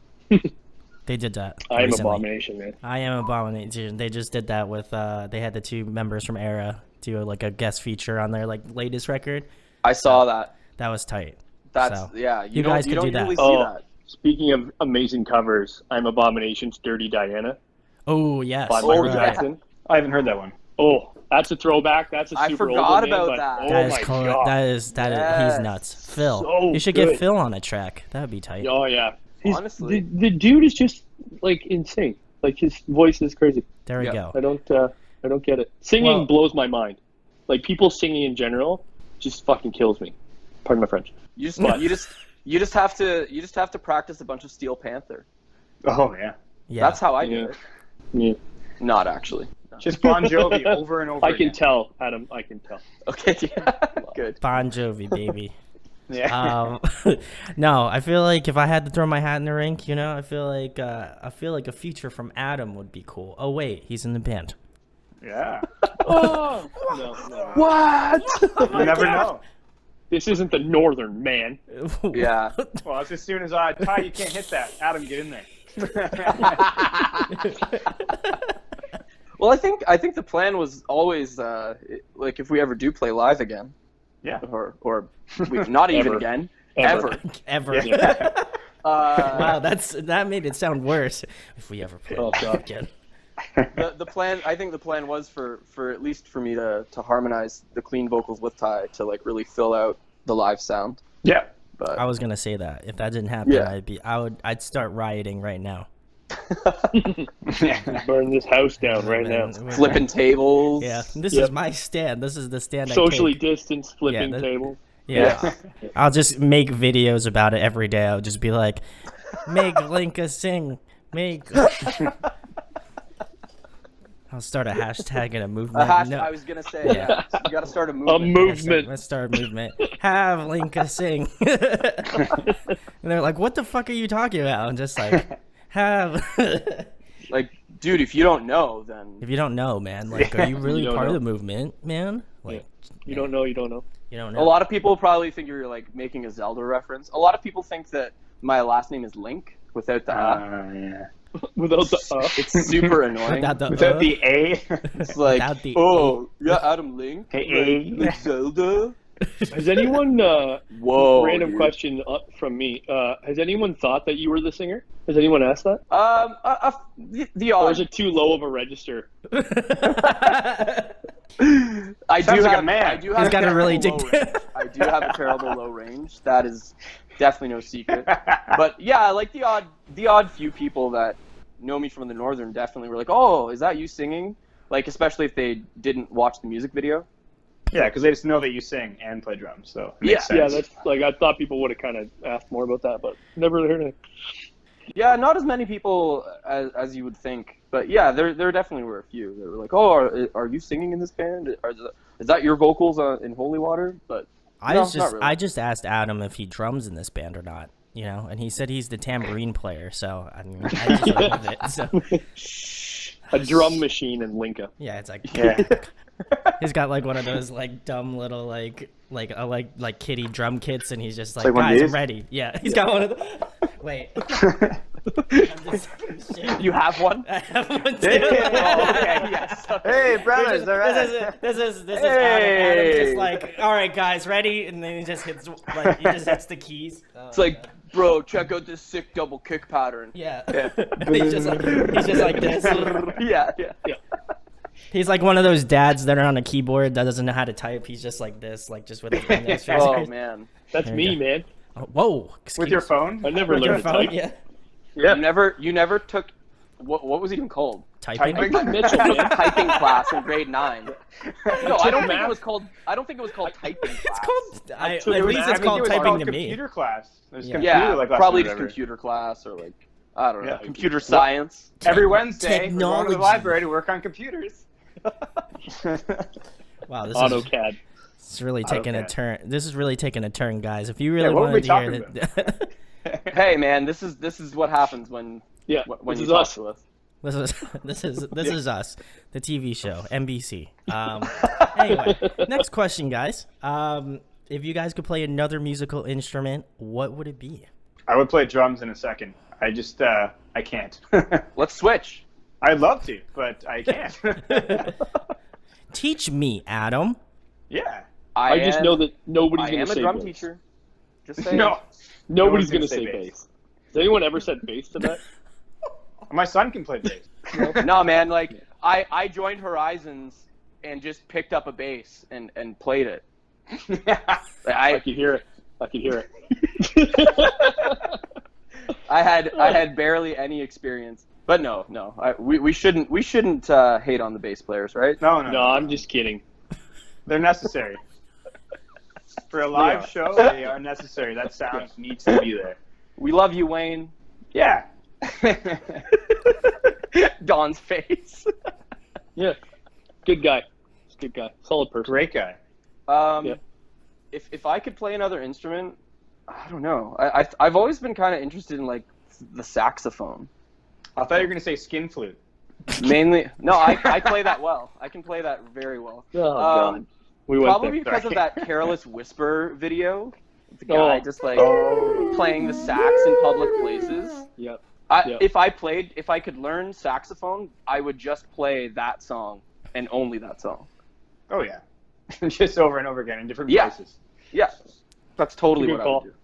They did that. I am recently. Abomination, man. I Am Abomination. They just did that with, they had the two members from Era do like a guest feature on their like latest record. I saw that. That was tight. That's So, yeah. you don't, guys you could don't do that. usually see Oh, that. speaking of amazing covers, I'm Abomination's Dirty Diana Oh, yes. by Oh, Michael yeah. Jackson. I haven't heard that one. Oh, that's a throwback. That's a I super forgot old one, about man, that. but, That oh is my cool. god. He's Yes. nuts. Phil. So you should good. get Phil on a track. That would be tight. Oh yeah. Honestly. the dude is just like insane. Like his voice is crazy. There we Yeah. go. I don't get it. Singing Well- blows my mind. Like people singing in general just fucking kills me. Pardon my French. You just have to practice a bunch of Steel Panther. Oh, yeah. Yeah. That's how I do Yeah. it. Yeah. Not actually. Just Bon Jovi over and over I can again. tell, Adam. I can tell. Okay. Yeah. Good. Bon Jovi, baby. Yeah. No, I feel like if I had to throw my hat in the ring, you know, I feel like a feature from Adam would be cool. Oh wait, he's in the band. Yeah. Oh no. What? You never know. This isn't the Northern man. Yeah. Well, it's as soon as Ty, you can't hit that. Adam, get in there. Well, I think the plan was always like if we ever do play live again, Yeah. or not even Ever. again, Ever. ever. Ever. Wow, Uh, that made it sound worse. If we ever play Oh, live God. again. the plan. I think the plan was for at least for me to harmonize the clean vocals with Ty to like really fill out the live sound. Yeah. But I was gonna say that if that didn't happen, Yeah. I'd start rioting right now. Burn this house down right now. flipping tables. Yeah, this Yep. is my stand. This is the stand Socially I take. distanced flipping that- table. Yeah. I'll just make videos about it every day. I'll just be like, make Linka sing. Make. I'll start a hashtag and a movement. I was gonna say, yeah, you got to start a movement. movement. Let's start a movement. Have Linka sing. And they're like, what the fuck are you talking about? I'm just like, have. Like, dude, if you don't know, then If you don't know, man, like, are you really You don't part of know. the movement, man? Like, You don't know. You don't know. you don't a know. lot of people probably think you're like making a Zelda reference. A lot of people think that my last name is Link without the Yeah. Without the It's super annoying. Without the A. It's like, Without the yeah, Adam Link, Hey, like Zelda. Has anyone, Whoa, random dude. question from me, has anyone thought that you were the singer? Has anyone asked that? The Or odd. is it too low of a register? I Sounds do like a have. man. I do have. He's got a really terrible low range. I do have a terrible low range. That is definitely no secret. But yeah, like the odd few people that know me from the northern definitely were like, "Oh, is that you singing?" Like, especially if they didn't watch the music video. Yeah, because they just know that you sing and play drums, so it Yeah. makes sense. Yeah, that's like I thought people would have kind of asked more about that, but never really heard anything. Yeah, not as many people as you would think, but yeah, there definitely were a few that were like, "Oh, are you singing in this band? Is that your vocals in Holy Water?" But no, not really. I just asked Adam if he drums in this band or not, you know, and he said he's the tambourine player. So I mean, I just went with it. So A drum machine in Linka. yeah, it's like Yeah. he's got like one of those like dumb little like kitty drum kits, and he's just like, like one of guys, I'm these? ready. Yeah, he's got one of the. Wait. Shit. You have one? I have one too. Oh, okay, yes. Hey, brothers, all This is Adam. Hey. Adam just like, all right, guys, ready? And then he just hits the keys. It's like, bro, check out this sick double kick pattern. yeah. he's just like this. Yeah. He's like one of those dads that are on a keyboard that doesn't know how to type. He's just like this, like just with his index Oh fingers. man. That's There you me, go. man. Oh, whoa! With your phone? I never With your learned to phone? type. Yeah. Yeah. You never took what was it even called? Typing. Mitchell, man. Typing class in grade 9. No, I don't think math. it was called. I don't think it was called typing class. It's called. At So it was- least I it's think it called was typing to me. computer class. There's Yeah. computer Yeah, like probably lesson or just whatever. computer class or like I don't know, Yeah. computer science. Every Wednesday, we're going to Technology. the library to work on computers. Wow, this AutoCAD. is really taking a AutoCAD. turn. This is really taking a turn, guys. If you really what were we wanted to hear talking that, Hey man, this is what happens when Yeah, when this you is talk us. to us. this is us, the TV show, NBC. Anyway, next question, guys. If you guys could play another musical instrument, what would it be? I would play drums in a second. I just, I can't. Let's switch. I'd love to, but I can't. Teach me, Adam. Yeah. I just know that nobody's I going am to a say drum bass. teacher. Just saying. No. Nobody's No going one's to gonna say say bass. Has anyone ever said bass to that? My son can play bass. No man, like I joined Horizons and just picked up a bass and played it. I could hear it. I could hear it. I had barely any experience. But no, we shouldn't hate on the bass players, right? No, No, I'm just kidding. They're necessary. For a live show, they are necessary. That sound needs to be there. We love you, Wayne. Yeah. Don's face. Yeah. Good guy. Good guy. Solid person. Great guy. Yeah. If I could play another instrument, I don't know. I've always been kind of interested in like the saxophone. I thought you were going to say skin flute. Mainly, no, I play that well. I can play that very well. Oh, God. We went Probably there. because of Sorry. that Careless Whisper video. The guy Oh. just like Oh. playing the sax in public places. Yep. If I could learn saxophone, I would just play that song and only that song. Oh, yeah. Just over and over again in different Yeah. places. Yeah, that's totally Good what call. I would do.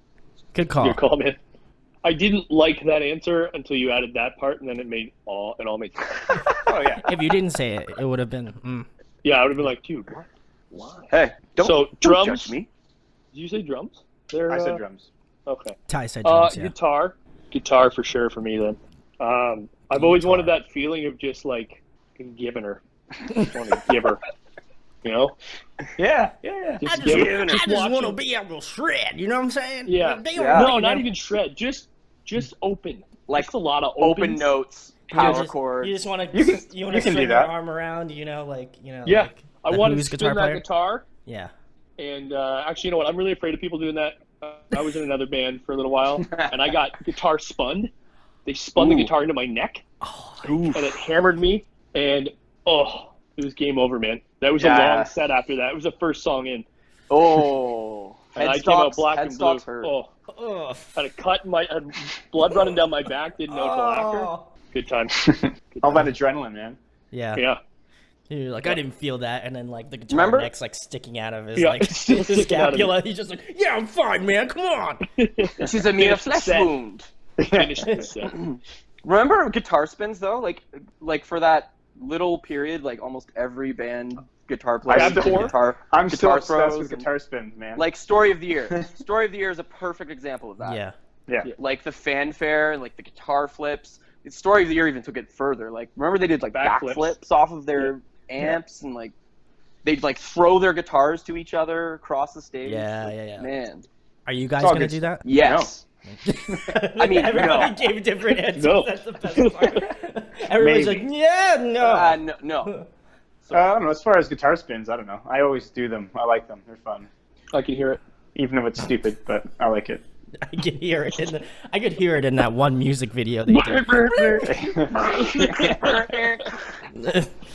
Good call. Good call, man. I didn't like that answer until you added that part, and then it all made sense. Oh, yeah. If you didn't say it, it would have been. Yeah, I would have been like, dude, what? Why? Hey, don't Drums? don't judge me. Did you say drums? They're, I said drums. Okay. Ty said drums, yeah. Guitar for sure for me then. I've always wanted that feeling of just like giving her. Just want to give her. You know? Yeah. Just give her. I just watching- want to be able to shred. You know what I'm saying? Yeah. They Yeah. don't No, like not it. even shred. Just open. Like Just a lot of open opens. notes, You power just- chords. You just want to. You can You do swing your that. arm around. Like Yeah. Like I the want to Who's spin guitar that player? guitar. Yeah. And actually, you know what? I'm really afraid of people doing that. I was in another band for a little while, and I got guitar spun. They spun the Ooh. guitar into my neck, and it hammered me. And it was game over, man. That was a Yeah. long set after that. It was the first song in, Oh, and I came out headstalks- black and blue. headstalks hurt. Oh, Ugh. had a cut in my, had blood running down my back. Didn't know till after. Oh. Good time. All that adrenaline, man. Yeah. Yeah. You're like, I didn't feel that, and then like the guitar Remember? neck's like sticking out of his Yeah, like it's still his sticking out of scapula. He's just like, yeah, I'm fine, man. Come on. She's a mere Finish the flesh set. wound. Finish the set. Remember guitar spins though? Like for that little period, like almost every band guitar player I'm did still- guitar. I'm still guitar obsessed throws with and- guitar spins, man. Like Story of the Year. Story of the Year is a perfect example of that. Yeah. yeah. Like the fanfare and like the guitar flips. The Story of the Year even took it further. Like remember they did like Backflips. backflips off of their amps and like they'd like throw their guitars to each other across the stage. Yeah, Like, yeah, yeah. Man. Are you guys all gonna good do that? Yes. I mean, everybody no. gave different answers. No. That's the best part. Everybody's Maybe. like, yeah, no. No. I don't know. As far as guitar spins, I don't know. I always do them. I like them. They're fun. I can hear it. Even if it's stupid, but I like it. I could hear it in that one music video they did.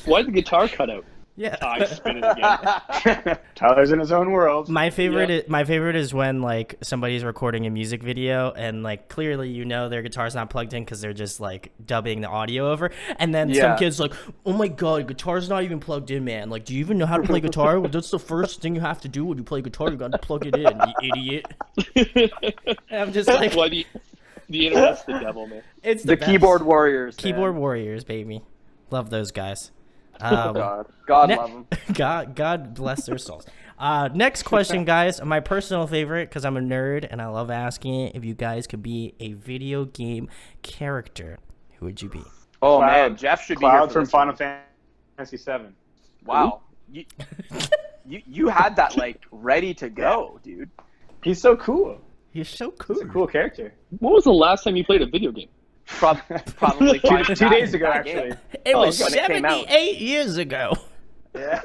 Why'd the guitar cut out? Yeah. I spin it again. Tyler's in his own world. My favorite is when like somebody's recording a music video and like clearly you know their guitar's not plugged in because they're just like dubbing the audio over, and then some Yeah. kid's like, oh my god, guitar's not even plugged in, man. Like, do you even know how to play guitar? Well, that's the first thing you have to do when you play guitar. You gotta plug it in, you idiot. And I'm just like, Why the internet's the devil, man. it's The best. keyboard warriors. Keyboard man. warriors, baby. Love those guys. God Ne- love them. God bless their souls. Next question, guys. My personal favorite, because I'm a nerd and I love asking it. If you guys could be a video game character, who would you be? Oh Cloud. man, Jeff should be here Cloud for from this one. Final Fantasy VII. Wow. You had that like ready to go, dude. He's so cool. He's so cool. He's a cool character. When was the last time you played a video game? Probably Two days ago, actually. It was when it came out. 78 years ago. Yeah.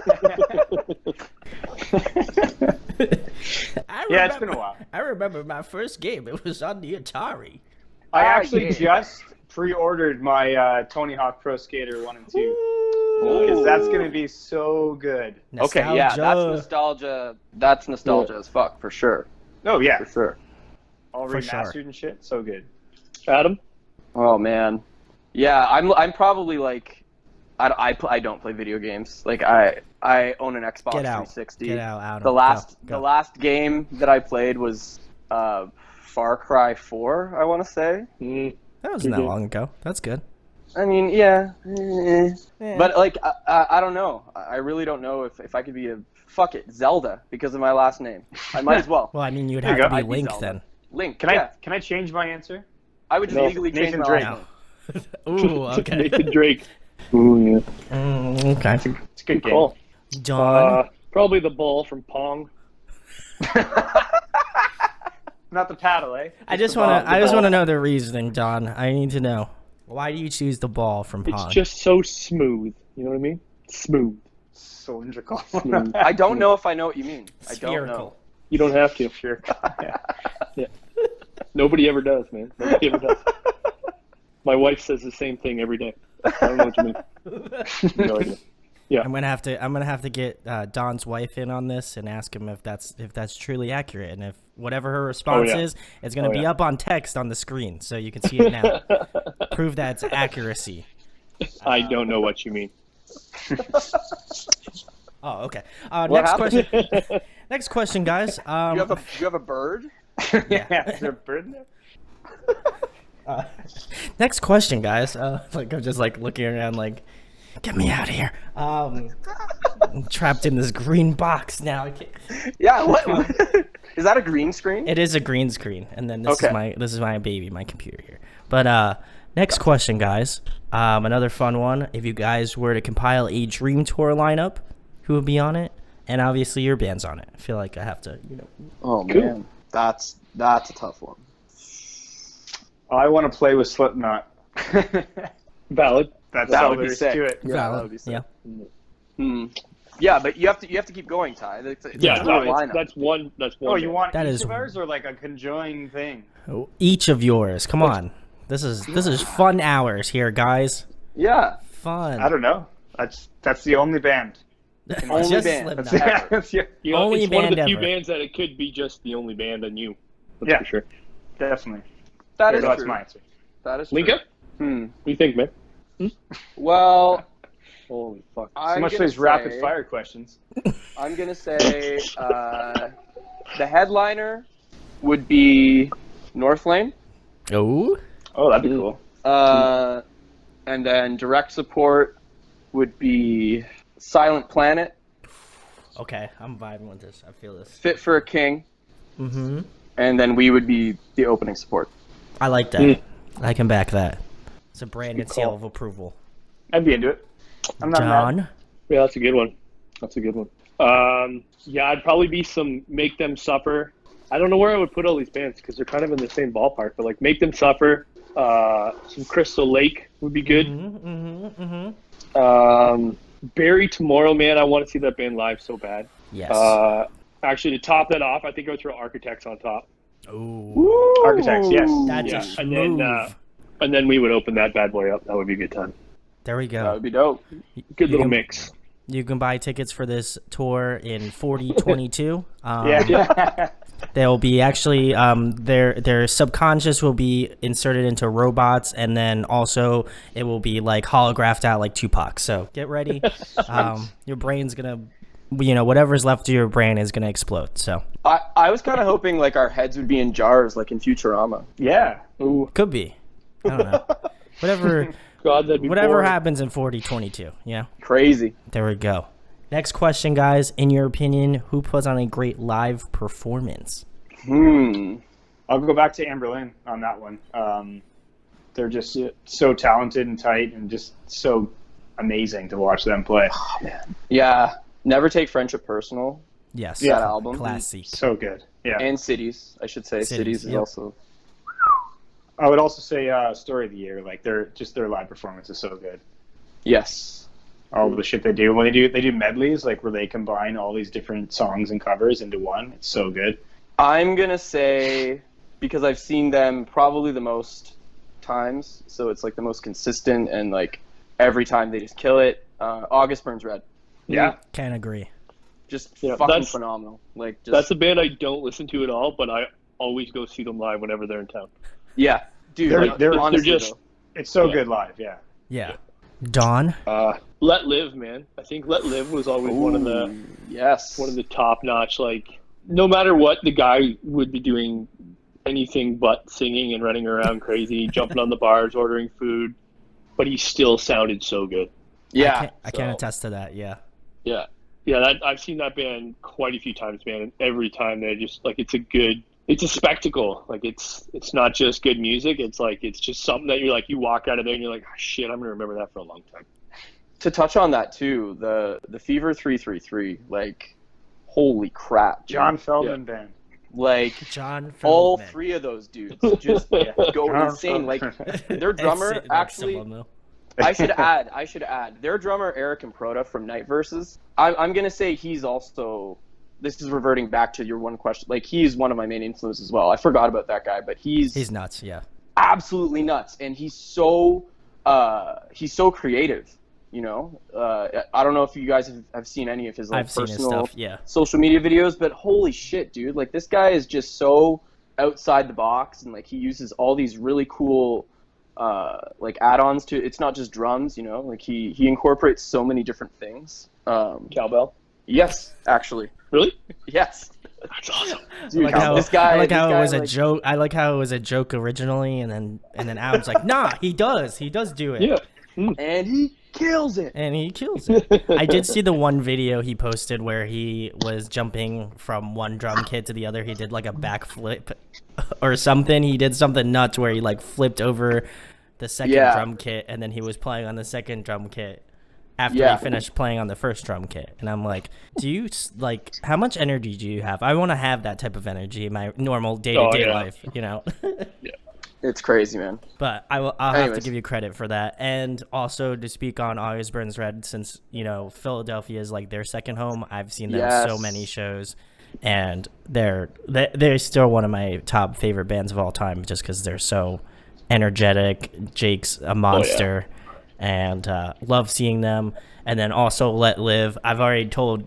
Yeah, it's been a while. I remember my first game. It was on the Atari. I actually yeah. just pre-ordered my Tony Hawk Pro Skater 1 and 2. Because that's going to be so good. Okay, yeah, that's Nostalgia. nostalgia. That's nostalgia as fuck for sure. Oh, yeah. For sure. All For remastered sure. and shit. So good. Adam? Oh man, yeah, I'm probably like, I don't play video games. Like I own an Xbox Get out. 360. Get out, Adam. The last Go. the last game that I played was Far Cry 4. I want to say. That wasn't that long ago. That's good. I mean, yeah, but like I don't know. I really don't know if I could be a fuck it Zelda because of my last name. I might as well. Well, I mean, you'd There have you to go. be I'd be Link Zelda. then. Link. Can I change my answer? I would just No, legally change Nathan my Drake. last No. Ooh, okay. Nathan Drake. Ooh, yeah. Okay. It's a good game. Cool. John. Probably the ball from Pong. Not the paddle, eh? I just want to know the reasoning, Don. I need to know. Why do you choose the ball from It's Pong? just so smooth. You know what I mean? Smooth. Cylindrical. Smooth. I don't know if I know what you mean. I don't know. Spherical. You don't have to. Sure. Yeah. Yeah. Nobody ever does, man. Nobody ever does. My wife says the same thing every day. I don't know what you mean. No idea. Yeah. I'm gonna have to get Don's wife in on this and ask him if that's truly accurate, and if whatever her response yeah. is, it's gonna Oh, be yeah. up on text on the screen, so you can see it now. Prove that's accuracy. I don't know what you mean. Oh, okay. What Next happened? question. Next question, guys. You have a bird? Yeah. Is there a bird in there? Next question, guys. Like I'm just like looking around, like, get me out of here. I'm trapped in this green box now. I can't... Yeah. What? Is that a green screen? It is a green screen, and then this Okay. is my baby, my computer here. But next question, guys. Another fun one. If you guys were to compile a dream tour lineup, who would be on it? And obviously your band's on it. I feel like I have to, Oh Cool. man, that's a tough one. I want to play with Slipknot. Valid. That's That all would be there is sick. to it. Yeah, Valid. that would be sick. Yeah. Yeah, but you have to keep going, Ty. It's Yeah, a no, lineup. that's one. That's one. Oh, you want That each is- of ours or like a conjoined thing? Each of yours. Come on. This is fun hours here, guys. Yeah. Fun. I don't know. That's the only band. Only Just band. Slipknot. Yeah, that's You know, Only it's one of the band few ever. bands that it could be just the only band on you. That's Yeah. for sure. definitely. That is That's true. my answer. That is true. Linka? What do you think, man? Well, Holy fuck. So much for these rapid fire questions. I'm gonna say the headliner would be North Lane. Oh, That'd be cool. And then direct support would be Silent Planet. okay. I'm vibing with this. I feel this. Fit for a King. Mm-hmm. And then we would be the opening support. I like that. I can back that. It's a branded seal of approval. I'd be into it. I'm not John? mad. Yeah, that's a good one. Yeah, I'd probably be some Make Them Suffer. I don't know where I would put all these bands because they're kind of in the same ballpark, but like Make Them Suffer, some Crystal Lake would be good. Barry Tomorrow, man, I want to see that band live so bad. Yes. Actually, to top that off, I think I would throw Architects on top. Ooh. Architects, yes. That's a and move. then and then we would open that bad boy up. That would be a good time. There we That go. would be dope. Good little mix. You can buy tickets for this tour in 4022. Yeah. They'll be actually their subconscious will be inserted into robots, and then also it will be like holographed out like Tupac. So get ready. Your brain's gonna, whatever's left of your brain is gonna explode. So I was kind of hoping like our heads would be in jars like in Futurama. Yeah. Ooh, could be. I don't know. Whatever. God, that'd be Whatever boring. happens in 4022. Yeah. Crazy. There we go. Next question, guys. In your opinion, who puts on a great live performance? I'll go back to Amberlin on that one. They're just so talented and tight and just so amazing to watch them play. Oh, man. Yeah. Never Take Friendship Personal. Yes. That album. Classic. So good. Yeah. And Cities, I should say. Cities is yep. also. I would also say Story of the Year. Like their live performance is so good. Yes. All of the shit they do when they do medleys, like where they combine all these different songs and covers into one. It's so good. I'm going to say, because I've seen them probably the most times, so it's like the most consistent and like every time they just kill it, August Burns Red. Yeah. Can't agree. Just Yeah, fucking that's- phenomenal. Like just, That's a band I don't listen to at all, but I always go see them live whenever they're in town. yeah. Dude, They're honestly, just- though. It's so Yeah. good live. Yeah. Yeah. Dawn? Let Live, man. I think Let Live was always one of the top notch. Like, no matter what, the guy would be doing anything but singing and running around crazy, jumping on the bars, ordering food, but he still sounded so good. Yeah. I can't attest to that. Yeah. Yeah, I've seen that band quite a few times, man. And every time they're just like, it's a spectacle. Like it's not just good music. It's like it's just something that you're like, you walk out of there and you're like, oh, shit, I'm gonna remember that for a long time. To touch on that too, the Fever 333, like, holy crap, dude. John Feldman Band. Like John all Feldman. three of those dudes just go insane. Like their drummer Sit next to actually. him, though. I should add. Their drummer Eric Improta from Night Verses. I'm gonna say he's also. This is reverting back to your one question. Like he's one of my main influences as well. I forgot about that guy, but he's nuts. Yeah. absolutely nuts, and he's so creative. You know, I don't know if you guys have seen any of his like I've seen his personal stuff. Yeah. social media videos, but holy shit, dude! Like this guy is just so outside the box, and like he uses all these really cool like add-ons to. It's not just drums, you know. Like he incorporates so many different things. Cowbell. Yes, actually. Really? Yes. That's awesome. Dude, I like how, this guy. I like this how guy, it was a like, joke. I like how it was a joke originally, and then Adam's like, "Nah, he does do it." Yeah. and he kills it. And he kills it. I did see the one video he posted where he was jumping from one drum kit to the other. He did like a backflip or something. He did something nuts where he like flipped over the second drum kit, and then he was playing on the second drum kit after he finished playing on the first drum kit. And I'm like, how much energy do you have? I want to have that type of energy in my normal day-to-day life, you know? It's crazy, man. But I'll have to give you credit for that. And also to speak on August Burns Red, since, you know, Philadelphia is like their second home. I've seen them so many shows, and they're still one of my top favorite bands of all time just because they're so energetic. Jake's a monster. And love seeing them. And then also Let Live. I've already told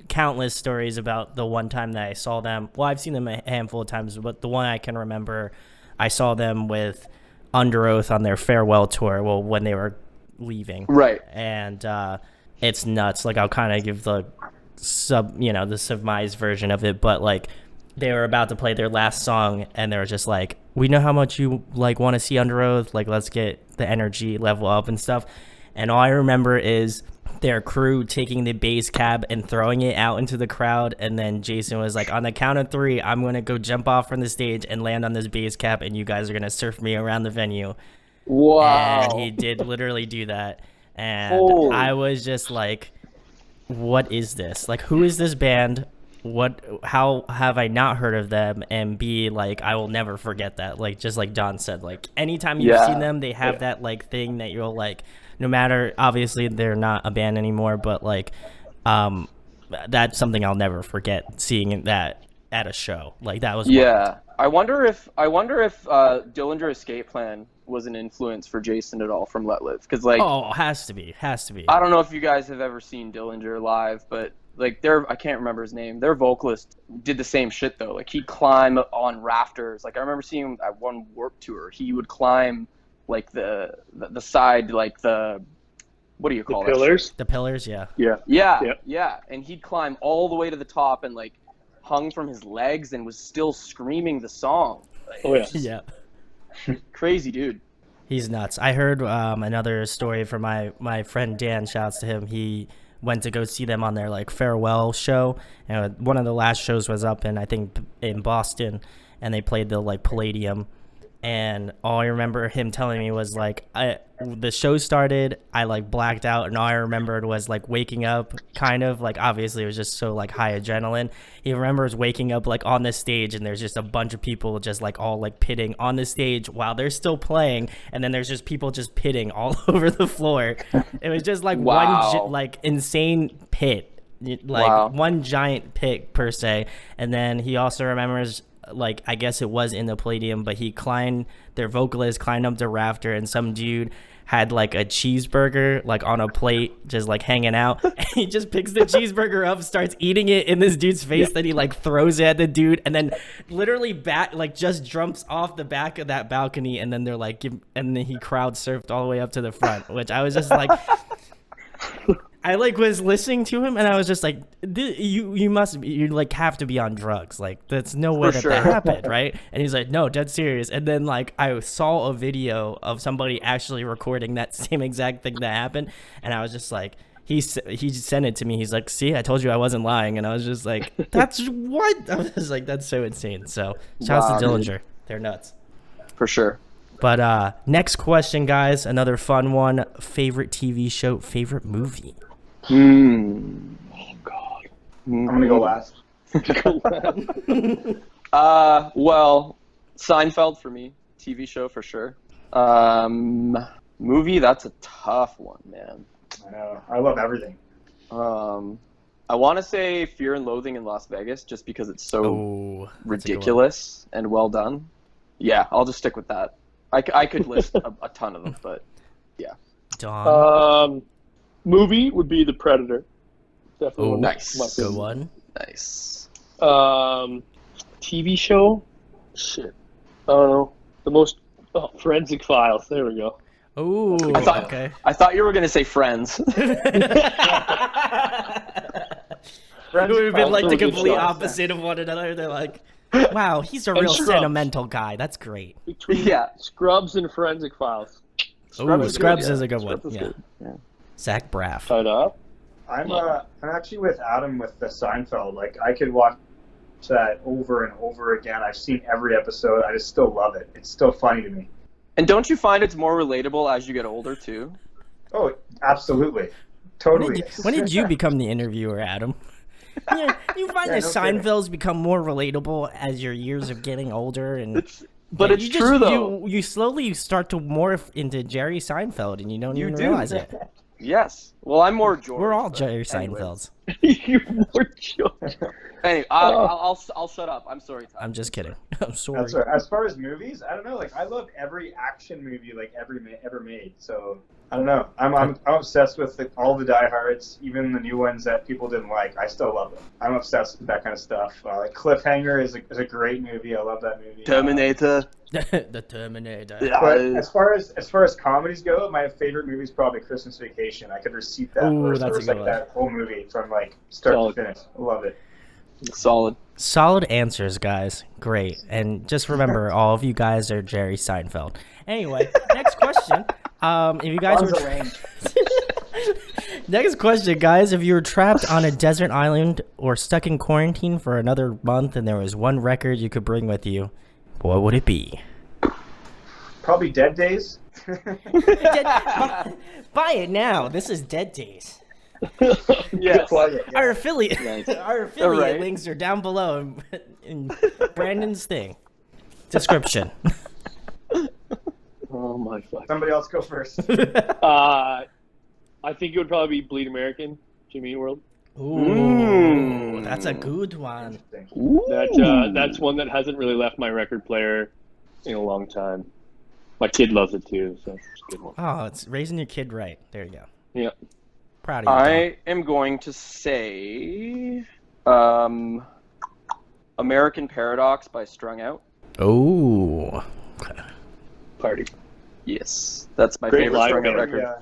countless stories about the one time that I saw them. Well, I've seen them a handful of times, but the one I can remember, I saw them with Under Oath on their farewell tour. Well, when they were leaving, Right. and it's nuts. Like, I'll kind of give the the surmised version of it, but like they were about to play their last song, and they were just like, "We know how much you like want to see Under Oath. Like, let's get the energy level up and stuff." And all I remember is their crew taking the bass cab and throwing it out into the crowd, and then Jason was like, "On the count of 3, I'm gonna go jump off from the stage and land on this bass cab, and you guys are gonna surf me around the venue." Wow. And he did literally do that, and Holy. I was just like, "What is this? Like, who is this band? How have I not heard of them?" And B, like, I will never forget that. Like, just like Don said, like, anytime you've seen them, they have that like thing that you'll like, no matter, obviously they're not a band anymore, but like, that's something I'll never forget, seeing that at a show. Like, that was wild. I wonder if Dillinger Escape Plan was an influence for Jason at all from Let Live, because like, Oh, has to be. I don't know if you guys have ever seen Dillinger live, but like I can't remember his name. Their vocalist did the same shit though. Like, he'd climb on rafters. Like, I remember seeing him at one Warped Tour. He would climb like the side, like the, what do you call it? Pillars. The pillars, yeah. Yeah. And he'd climb all the way to the top and like hung from his legs and was still screaming the song. Like, Oh yeah. Yeah. crazy dude. He's nuts. I heard another story from my friend Dan. Shouts to him. He went to go see them on their like farewell show, and one of the last shows was up in Boston, and they played the like Palladium. And all I remember him telling me was like, the show started, I like blacked out, and all I remembered was like waking up, kind of like, obviously it was just so like high adrenaline. He remembers waking up like on the stage, and there's just a bunch of people just like all like pitting on the stage while they're still playing, and then there's just people just pitting all over the floor. It was just like Wow. like insane pit, like one giant pit per se. And then he also remembers, like, I guess it was in the Palladium, but their vocalist climbed up the rafter, and some dude had like a cheeseburger like on a plate just like hanging out, and he just picks the cheeseburger up, starts eating it in this dude's face, then he like throws it at the dude, and then literally just jumps off the back of that balcony, and then they're like and then he crowd surfed all the way up to the front, which I was just like, I like was listening to him, and I was just like, you like have to be on drugs. Like, that's no way that happened, right? And he's like, no, dead serious. And then like I saw a video of somebody actually recording that same exact thing that happened, and I was just like, he sent it to me. He's like, see, I told you I wasn't lying. And I was just like, that's what? I was just like, that's so insane. So shouts to Dillinger. They're nuts. For sure. But next question, guys, another fun one. Favorite TV show, favorite movie? Oh God. I'm gonna go last. Well, Seinfeld for me. TV show for sure. Movie, that's a tough one, man. I know. I love everything. I want to say Fear and Loathing in Las Vegas, just because it's so ridiculous and well done. Yeah, I'll just stick with that. I could list a ton of them, but yeah. Don. Movie would be The Predator. Definitely. Oh, nice. Good one. Nice. TV show? Shit. I don't know. The most Forensic Files. There we go. Oh, okay. I thought you were gonna say Friends. It would have been like the complete opposite of one another. They're like, wow, he's a real sentimental guy. That's great. Between Scrubs and Forensic Files. Scrubs is a good one. Yeah. Good. Zach Braff. I'm actually with Adam with the Seinfeld. Like, I could watch that over and over again. I've seen every episode. I just still love it. It's still funny to me. And don't you find it's more relatable as you get older too? Oh, absolutely. Totally. When did you become the interviewer, Adam? Yeah, you find that Seinfeld's become more relatable as your years of getting older, and it's true though. You slowly start to morph into Jerry Seinfeld, and you don't even realize it. Yes. Well, I'm more George. We're all Jerry Seinfelds. You're more George. Anyway, I'll shut up. I'm sorry, Tom. I'm just kidding. I'm sorry. That's right. As far as movies, I don't know. Like, I love every action movie like ever made. So I don't know. I'm obsessed with all the diehards, even the new ones that people didn't like. I still love them. I'm obsessed with that kind of stuff. Like Cliffhanger is a great movie. I love that movie. Terminator. The Terminator. Yeah. But as far as comedies go, my favorite movie is probably Christmas Vacation. I could recite that Ooh, verse, that's a verse, good like one. that whole movie from like start Solid. to finish. I love it. Solid. Solid answers, guys. Great. And just remember, all of you guys are Jerry Seinfeld. Anyway, next question. If you guys were Bonzo Lane. next question, guys. If you were trapped on a desert island or stuck in quarantine for another month, and there was one record you could bring with you, what would it be? Probably Dead Days. Buy it now. This is Dead Days. Yes. Our affiliate, Nice. our affiliate Right. links are down below in Brandon's thing description. Oh my fuck. Somebody else go first. I think it would probably be Bleed American, Jimmy Eat World. Ooh, that's a good one. That's one that hasn't really left my record player in a long time. My kid loves it too, so it's a good one. Oh, it's raising your kid right. There you go. Yeah. Proud of you. Dom. I am going to say American Paradox by Strung Out. Oh. Party. Yes. That's my Great favorite live Strung Out band. record. Yeah.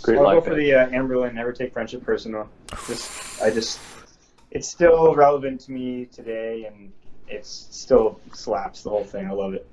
Great I'll go live for band. the Amberlin Never Take Friendship Personal. It's still relevant to me today, and it's still slaps the whole thing. I love it.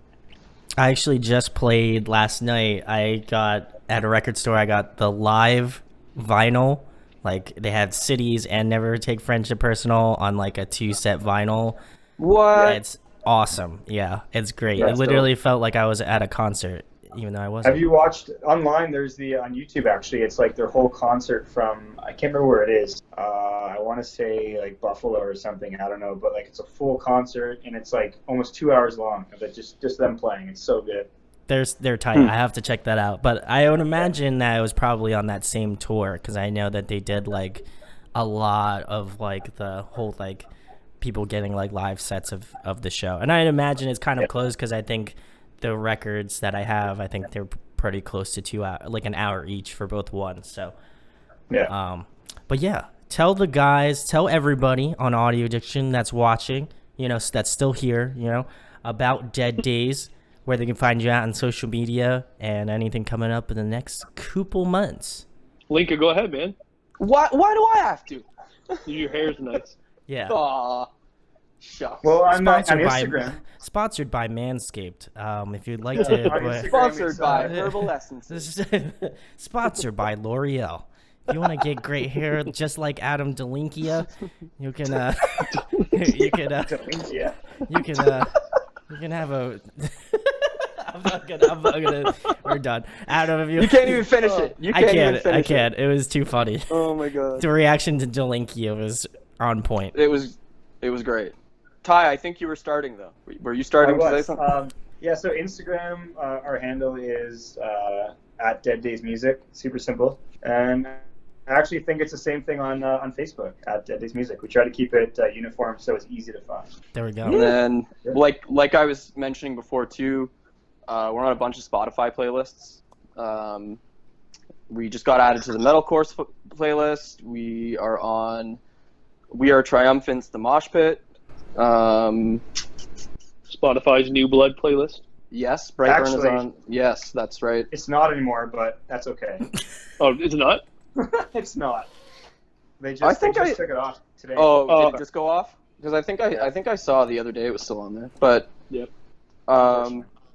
I actually just played last night. I got at a record store. I got the live vinyl. Like they had Cities and Never Take Friendship Personal on like a 2-set vinyl. What? It's awesome. Yeah, it's great. That's It literally felt like I was at a concert, even though I wasn't. Have you watched online? There's on YouTube actually. It's like their whole concert from I can't remember where it is. I want to say like Buffalo or something. I don't know, but like it's a full concert and it's like almost 2 hours long. But just them playing. It's so good. They're tight. I have to check that out. But I would imagine that it was probably on that same tour because I know that they did like a lot of like the whole like people getting like live sets of the show. And I'd imagine it's kind of close because I think the records that I have, I think they're pretty close to 2 hours, like an hour each for both ones. So, Yeah. but yeah, tell the guys, tell everybody on Audio Addiction that's watching, that's still here, about Dead Days, where they can find you out on social media and anything coming up in the next couple months. Linka, go ahead, man. Why do I have to? Your hair's nice. Yeah. Aw. Shucks. Well, on Sponsored Instagram. by Manscaped. If you'd like to, On Instagram, Sponsored it's, by Herbal Essences. this is sponsored by L'Oreal. If you want to get great hair just like Adam Delinquia, you can Yeah. you can have a. I'm not gonna. We're done. Adam, if You can't even finish it. You I can't even can't. finish I can't. It was too funny. it. Oh my god. The reaction to Delinquia was on point. It was great. Ty, I think you were starting though. Were you starting to say something? Yeah, so Instagram, our handle is at Dead Days Music. Super simple. And I actually think it's the same thing on Facebook at Dead Days Music. We try to keep it uniform so it's easy to find. There we go. And then, like I was mentioning before too, we're on a bunch of Spotify playlists. We just got added to the Metalcore playlist. We are on We Are Triumphant's The Mosh Pit. Spotify's New Blood playlist. Yes, Brightburn is Actually- on. Yes, that's right. It's not anymore, but that's okay. Oh, is it not? It's not. They just, I think they I- just took it off today. Oh, Oh. did it just go off? Because I think I saw the other day it was still on there. But Yep.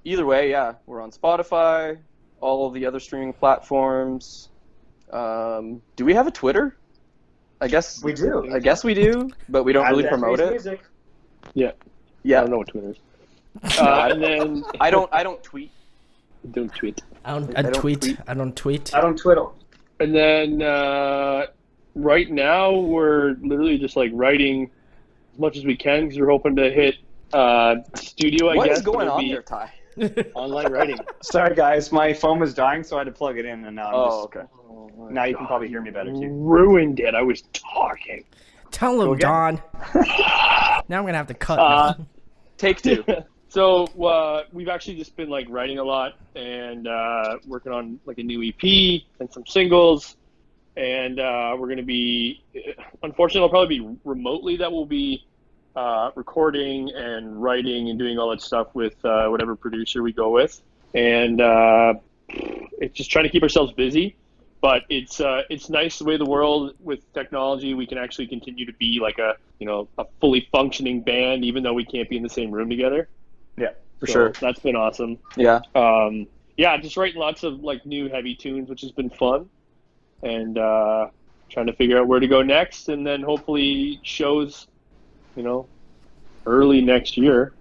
either way, yeah, we're on Spotify, all of the other streaming platforms. Do we have a Twitter? I guess We do. I guess we do, but we don't At really Dead promote Days it. Music. Yeah. I Yeah, don't know what Twitter is. And then I don't tweet. don't tweet. I don't I don't tweet. tweet. I don't tweet. I don't twiddle. And then right now we're literally just like writing as much as we can because we're hoping to hit studio. I What guess is going it'll on be there, Ty? Online writing. Sorry, guys. My phone was dying, so I had to plug it in, and now Oh, okay. now you can probably hear me better, too. Ruined it. I was talking. Tell him, again. Don. Now I'm gonna have to cut. Take two. So we've actually just been like writing a lot and working on like a new EP and some singles, and we're gonna be. Unfortunately, I'll probably be remotely. That will be recording and writing and doing all that stuff with whatever producer we go with, and it's just trying to keep ourselves busy. But it's nice the way the world with technology, we can actually continue to be like a fully functioning band, even though we can't be in the same room together. Yeah, for sure. That's been awesome. Yeah. Just writing lots of like new heavy tunes, which has been fun, and trying to figure out where to go next, and then hopefully shows, early next year.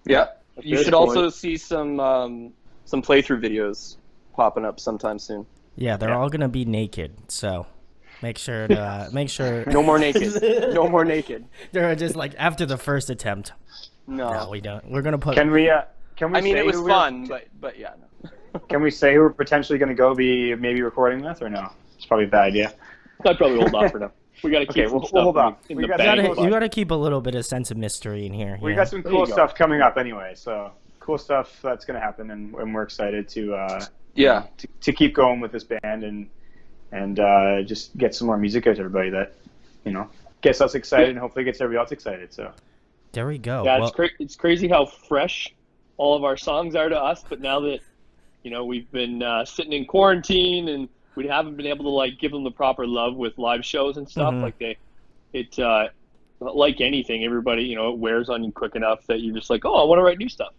Yeah. You should also see some playthrough videos popping up sometime soon. Yeah, they're all gonna be naked, so make sure to No more naked. No more naked. They're just like after the first attempt. No, we don't. We're gonna put. Can we? I mean, it was fun, but yeah. No. Can we say who we're potentially going to go be maybe recording with, or no? It's probably a bad idea. I'd probably hold off for now. We got to keep some stuff hold on. in We the got- bag. You gotta keep a little bit of sense of mystery in here. We got some There cool you go. stuff coming up anyway, so cool stuff that's going to happen, and we're excited to to keep going with this band and just get some more music out to everybody that gets us excited and hopefully gets everybody else excited. So There we go. Yeah, Well, it's crazy how fresh all of our songs are to us, but now that we've been sitting in quarantine and we haven't been able to like give them the proper love with live shows and stuff, like like anything, everybody it wears on you quick enough that you're just like, oh, I want to write new stuff.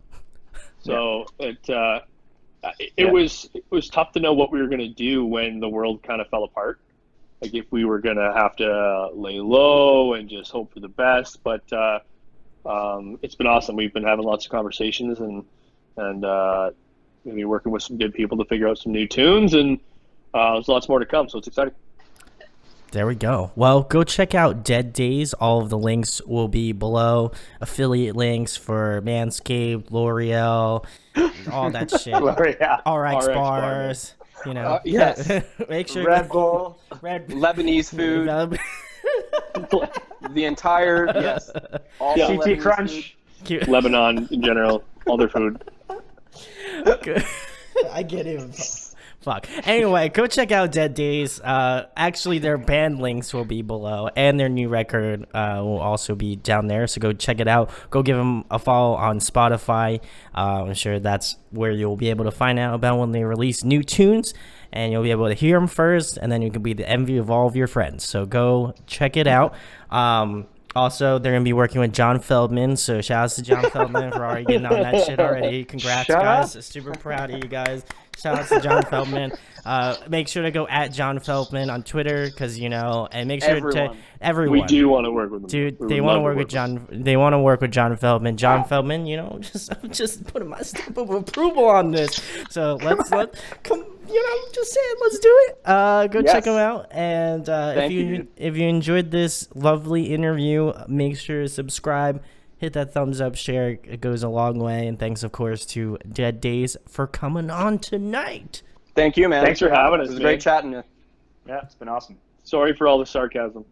So it was tough to know what we were going to do when the world kind of fell apart. Like if we were going to have to lay low and just hope for the best, but it's been awesome. We've been having lots of conversations and going to be working with some good people to figure out some new tunes, and there's lots more to come, so it's exciting. there we go. Well, go check out Dead Days. All of the links will be below. Affiliate links for Manscaped, L'Oreal, all that shit. L'Oreal. RX RX bars. Yes. Make sure Red Bull. Lebanese food. The entire all the CT Lebanese Crunch. Lebanon in general, all their food. I get him. Fuck. Anyway, go check out Dead Days. Actually, their band links will be below, and their new record will also be down there. So go check it out. Go give them a follow on Spotify. I'm sure that's where you'll be able to find out about when they release new tunes, and you'll be able to hear them first, and then you can be the envy of all of your friends. So go check it out. Also, they're going to be working with John Feldman, so shout out to John Feldman for already getting on that shit already. Congrats, guys. Super proud of you guys. Shout out to John Feldman. Make sure to go at John Feldman on Twitter, because and make sure to everyone. We do want to work with them, dude. We They would want to love work with John. They want to work with John Feldman. John Feldman, just putting my stamp of approval on this. So let's come. Just saying, let's do it. Go check them out, and if you enjoyed this lovely interview, make sure to subscribe. Hit that thumbs up, share. It goes a long way. And thanks, of course, to Dead Days for coming on tonight. Thank you, man. Thanks for having us. It was great chatting to you. Yeah, it's been awesome. Sorry for all the sarcasm.